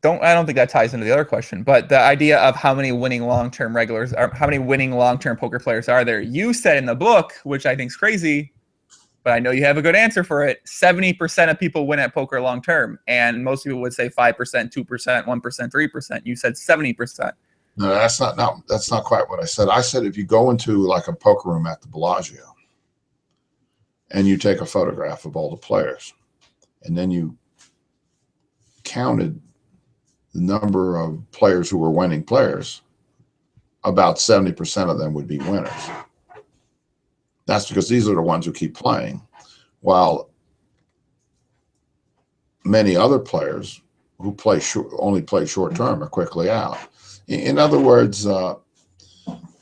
don't think that ties into the other question, but the idea of how many winning long-term regulars are, how many winning long-term poker players are there? You said in the book, which I think is crazy, but I know you have a good answer for it. 70% of people win at poker long-term, and most people would say 5%, 2%, 1%, 3%. You said 70%. No, that's not quite what I said. I said if you go into like a poker room at the Bellagio and you take a photograph of all the players, and then you counted the number of players who were winning players, about 70% of them would be winners. That's because these are the ones who keep playing, while many other players who play only play short term are quickly out. In other words,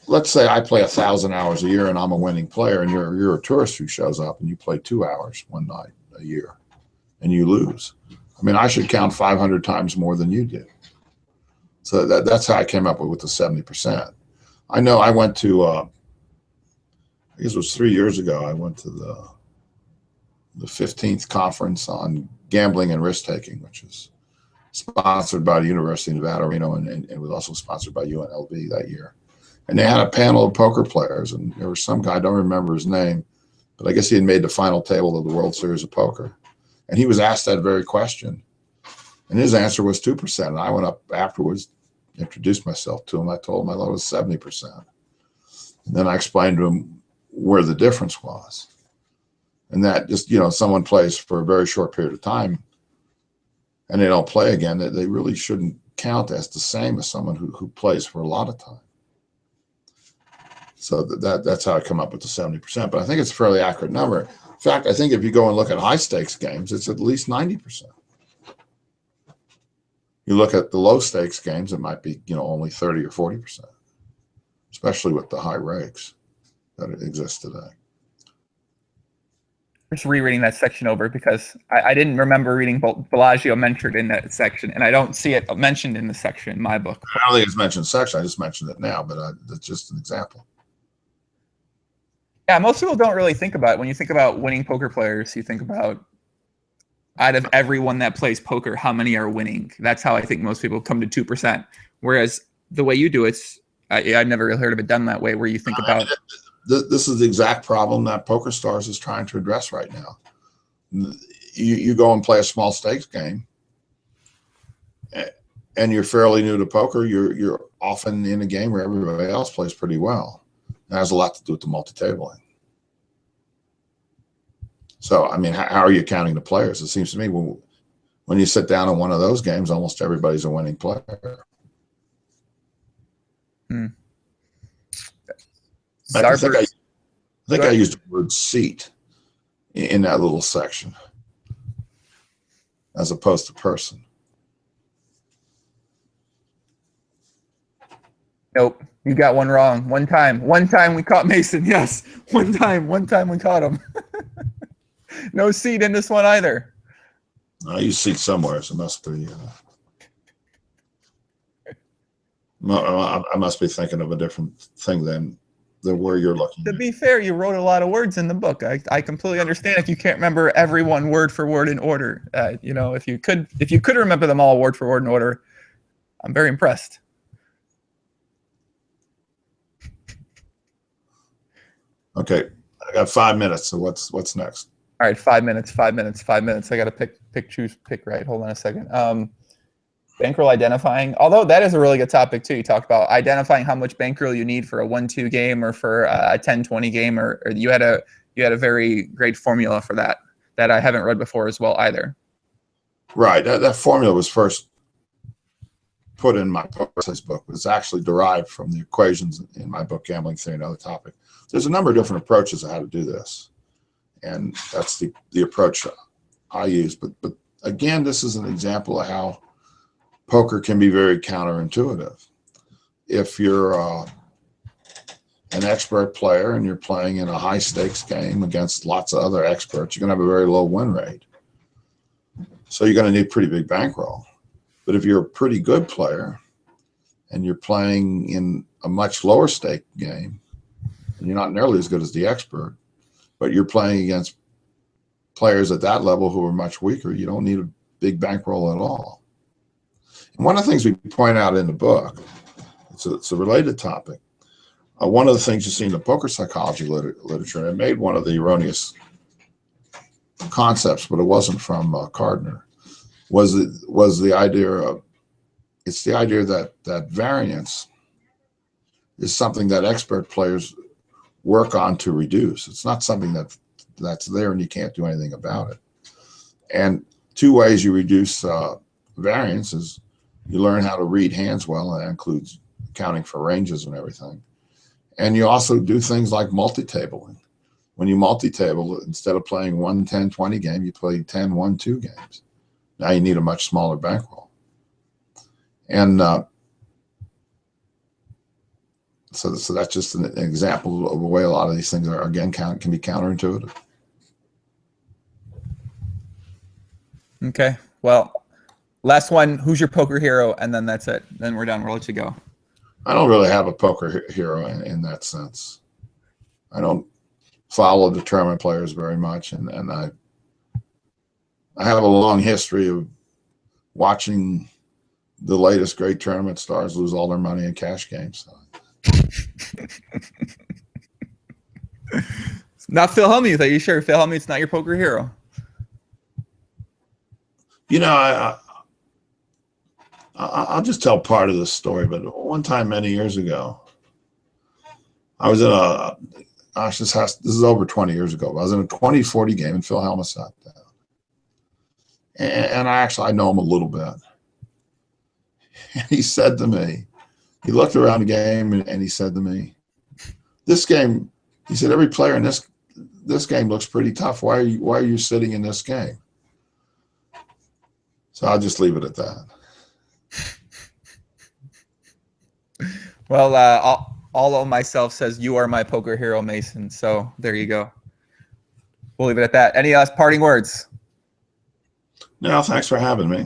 let's say I play 1,000 hours a year and I'm a winning player, and you're a tourist who shows up and you play 2 hours one night a year and you lose. I mean, I should count 500 times more than you do. So that's how I came up with the 70%. I know I went to, I guess it was 3 years ago, I went to the 15th conference on gambling and risk taking, which is sponsored by the University of Nevada, Reno, and it was also sponsored by UNLV that year. And they had a panel of poker players, and there was some guy, I don't remember his name, but I guess he had made the final table of the World Series of Poker. And he was asked that very question. And his answer was 2%. And I went up afterwards, introduced myself to him. I told him I thought it was 70%. And then I explained to him where the difference was. And that just, someone plays for a very short period of time and they don't play again, they really shouldn't count as the same as someone who plays for a lot of time. So that's how I come up with the 70%. But I think it's a fairly accurate number. In fact, I think if you go and look at high stakes games, it's at least 90%. You look at the low stakes games, it might be, only 30 or 40%, especially with the high rakes that exist today. Just rereading that section over because I didn't remember reading Bellagio mentioned in that section, and I don't see it mentioned in the section in my book. I don't think it's mentioned section. I just mentioned it now, but that's just an example. Yeah, most people don't really think about it. When you think about winning poker players, you think about out of everyone that plays poker, how many are winning? That's how I think most people come to 2%. Whereas the way you do it, I've never really heard of it done that way, where you think about... This is the exact problem that Pokerstars is trying to address right now. You go and play a small stakes game, and you're fairly new to poker. You're often in a game where everybody else plays pretty well. That has a lot to do with the multi-tabling. So, I mean, how are you counting the players? It seems to me when you sit down in one of those games, almost everybody's a winning player. I think I used the word seat in that little section as opposed to person. Nope, you got one wrong. One time we caught Mason. Yes, one time we caught him. No seat in this one either. I use seat somewhere, so it must be. I must be thinking of a different thing than where you're looking. To be fair, you wrote a lot of words in the book. I completely understand if you can't remember every one word for word in order. If you could remember them all word for word in order, I'm very impressed. Okay, I got 5 minutes. So what's next? All right, 5 minutes. I got to pick right. Hold on a second. Bankroll identifying, although that is a really good topic too. You talked about identifying how much bankroll you need for a 1-2 game or for a 10-20 game, or you had a very great formula for that I haven't read before as well either. Right, that formula was first put in my Pokerstars book. It was actually derived from the equations in my book, Gambling Theory and Other Topics. There's a number of different approaches of how to do this, and that's the approach I use. But again, this is an example of how poker can be very counterintuitive. If you're an expert player and you're playing in a high stakes game against lots of other experts, you're going to have a very low win rate. So you're going to need pretty big bankroll. But if you're a pretty good player and you're playing in a much lower stake game, and you're not nearly as good as the expert, but you're playing against players at that level who are much weaker, you don't need a big bankroll at all. And one of the things we point out in the book, it's a related topic. One of the things you see in the poker psychology literature, and it made one of the erroneous concepts, but it wasn't from Gardner, was the idea of, it's the idea that variance is something that expert players work on to reduce. It's not something that that's there and you can't do anything about it. And two ways you reduce variance is you learn how to read hands well, and that includes accounting for ranges and everything. And you also do things like multi-tabling. When you multi-table, instead of playing 1 10-20 game, you play 10 1-2 games. Now you need a much smaller bankroll. And so that's just an example of a way a lot of these things are, again, can be counterintuitive. Okay. Well, last one. Who's your poker hero? And then that's it. Then we're done. We'll let you go. I don't really have a poker hero in that sense. I don't follow the tournament players very much, and I have a long history of watching the latest great tournament stars lose all their money in cash games. So. Not Phil Hellmuth. Are you sure Phil Hellmuth's not your poker hero? You know, I'll just tell part of this story. But one time, many years ago, I was in a this is over 20 years ago. I was in a 20-40 game, and Phil Hellmuth sat down, and I know him a little bit. And he said to me, he looked around the game and he said to me, "This game," he said, "every player in this game looks pretty tough. Why are you sitting in this game?" So I'll just leave it at that. Well, all of myself says you are my poker hero, Mason. So there you go. We'll leave it at that. Any parting words? No, thanks for having me.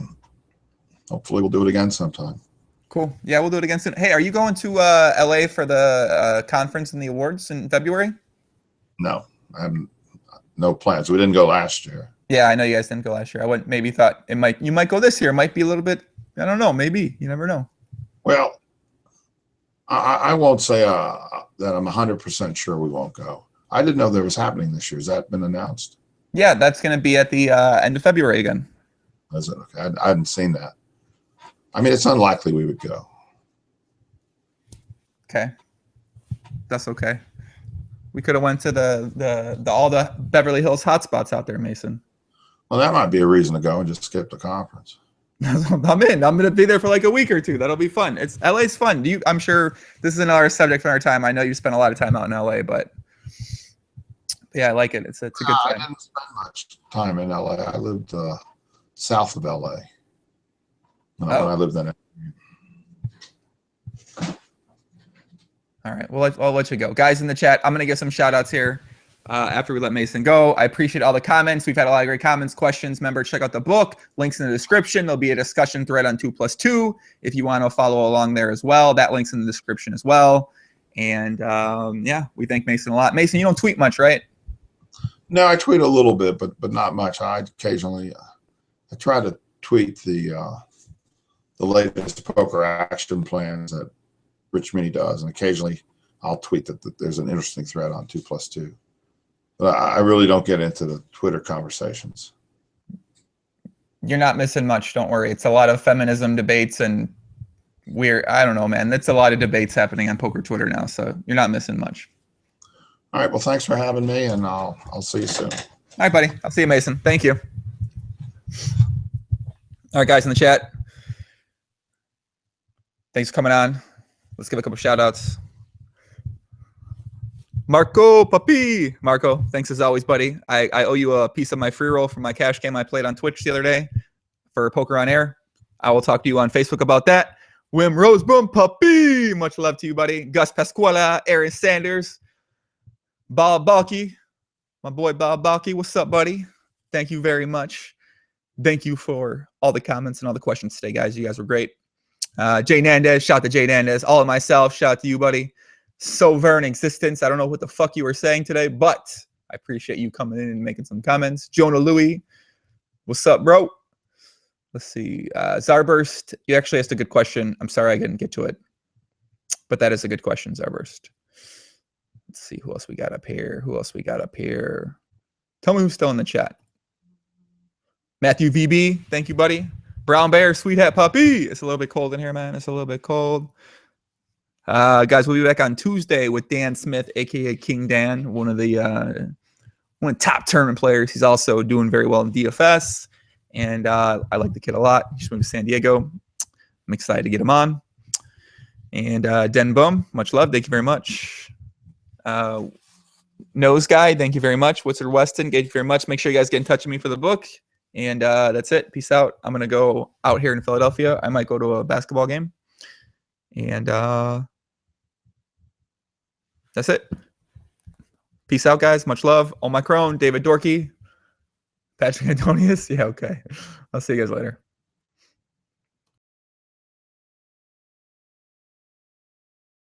Hopefully we'll do it again sometime. Cool. Yeah, we'll do it again soon. Hey, are you going to LA for the conference and the awards in February? No, I haven't. No plans. We didn't go last year. Yeah, I know you guys didn't go last year. I maybe thought you might go this year. It might be a little bit. I don't know. Maybe you never know. Well, I won't say that I'm 100% sure we won't go. I didn't know that was happening this year. Has that been announced? Yeah, that's going to be at the end of February again. Is it? Okay. I hadn't seen that. I mean, it's unlikely we would go. Okay, that's okay. We could have went to the all the Beverly Hills hotspots out there, Mason. Well, that might be a reason to go and just skip the conference. I'm in. I'm going to be there for like a week or two. That'll be fun. LA's fun. I'm sure this is another subject for our time. I know you spent a lot of time out in LA, but yeah, I like it. It's a good time. I didn't spend much time in LA. I lived south of LA when I lived in it. All right. Well, I'll let you go. Guys in the chat, I'm going to give some shout outs here after we let Mason go. I appreciate all the comments. We've had a lot of great comments, questions. Remember, check out the book. Links in the description. There'll be a discussion thread on 2+2 if you want to follow along there as well. That link's in the description as well. And yeah, we thank Mason a lot. Mason, you don't tweet much, right? No, I tweet a little bit, but not much. I occasionally I try to tweet the latest poker action plans that Rich Mini does, and occasionally I'll tweet that there's an interesting thread on 2+2. But I really don't get into the Twitter conversations. You're not missing much. Don't worry. It's a lot of feminism debates and I don't know, man. That's a lot of debates happening on poker Twitter now, so you're not missing much. All right. Well, thanks for having me, and I'll see you soon. All right, buddy. I'll see you, Mason. Thank you. All right, guys in the chat. Thanks for coming on. Let's give a couple shout outs. Marco Papi. Marco, thanks as always, buddy. I owe you a piece of my free roll from my cash game I played on Twitch the other day for Poker on Air. I will talk to you on Facebook about that. Wim Roseboom Papi. Much love to you, buddy. Gus Pasquala, Aaron Sanders, Bob Balky. My boy Bob Balky. What's up, buddy? Thank you very much. Thank you for all the comments and all the questions today, guys. You guys were great. Jay Nandez, shout out to Jay Nandez. All of myself, shout out to you, buddy. Sovereign Existence. I don't know what the fuck you were saying today, but I appreciate you coming in and making some comments. Jonah Louie, what's up, bro? Let's see. Zarburst, you actually asked a good question. I'm sorry I didn't get to it, but that is a good question, Zarburst. Let's see who else we got up here. Tell me who's still in the chat. Matthew VB, thank you, buddy. Brown Bear, Sweet Hat Puppy. It's a little bit cold in here, man. It's a little bit cold. Guys, we'll be back on Tuesday with Dan Smith, a.k.a. King Dan, one of the one of the top tournament players. He's also doing very well in DFS, and I like the kid a lot. He's moving to San Diego. I'm excited to get him on. And Den Boom, much love. Thank you very much. Nose Guy, thank you very much. What's Weston, thank you very much. Make sure you guys get in touch with me for the book. And that's it. Peace out. I'm going to go out here in Philadelphia. I might go to a basketball game. And that's it. Peace out, guys. Much love. Omicron, David Dorkey, Patrick Antonius. Yeah, okay. I'll see you guys later.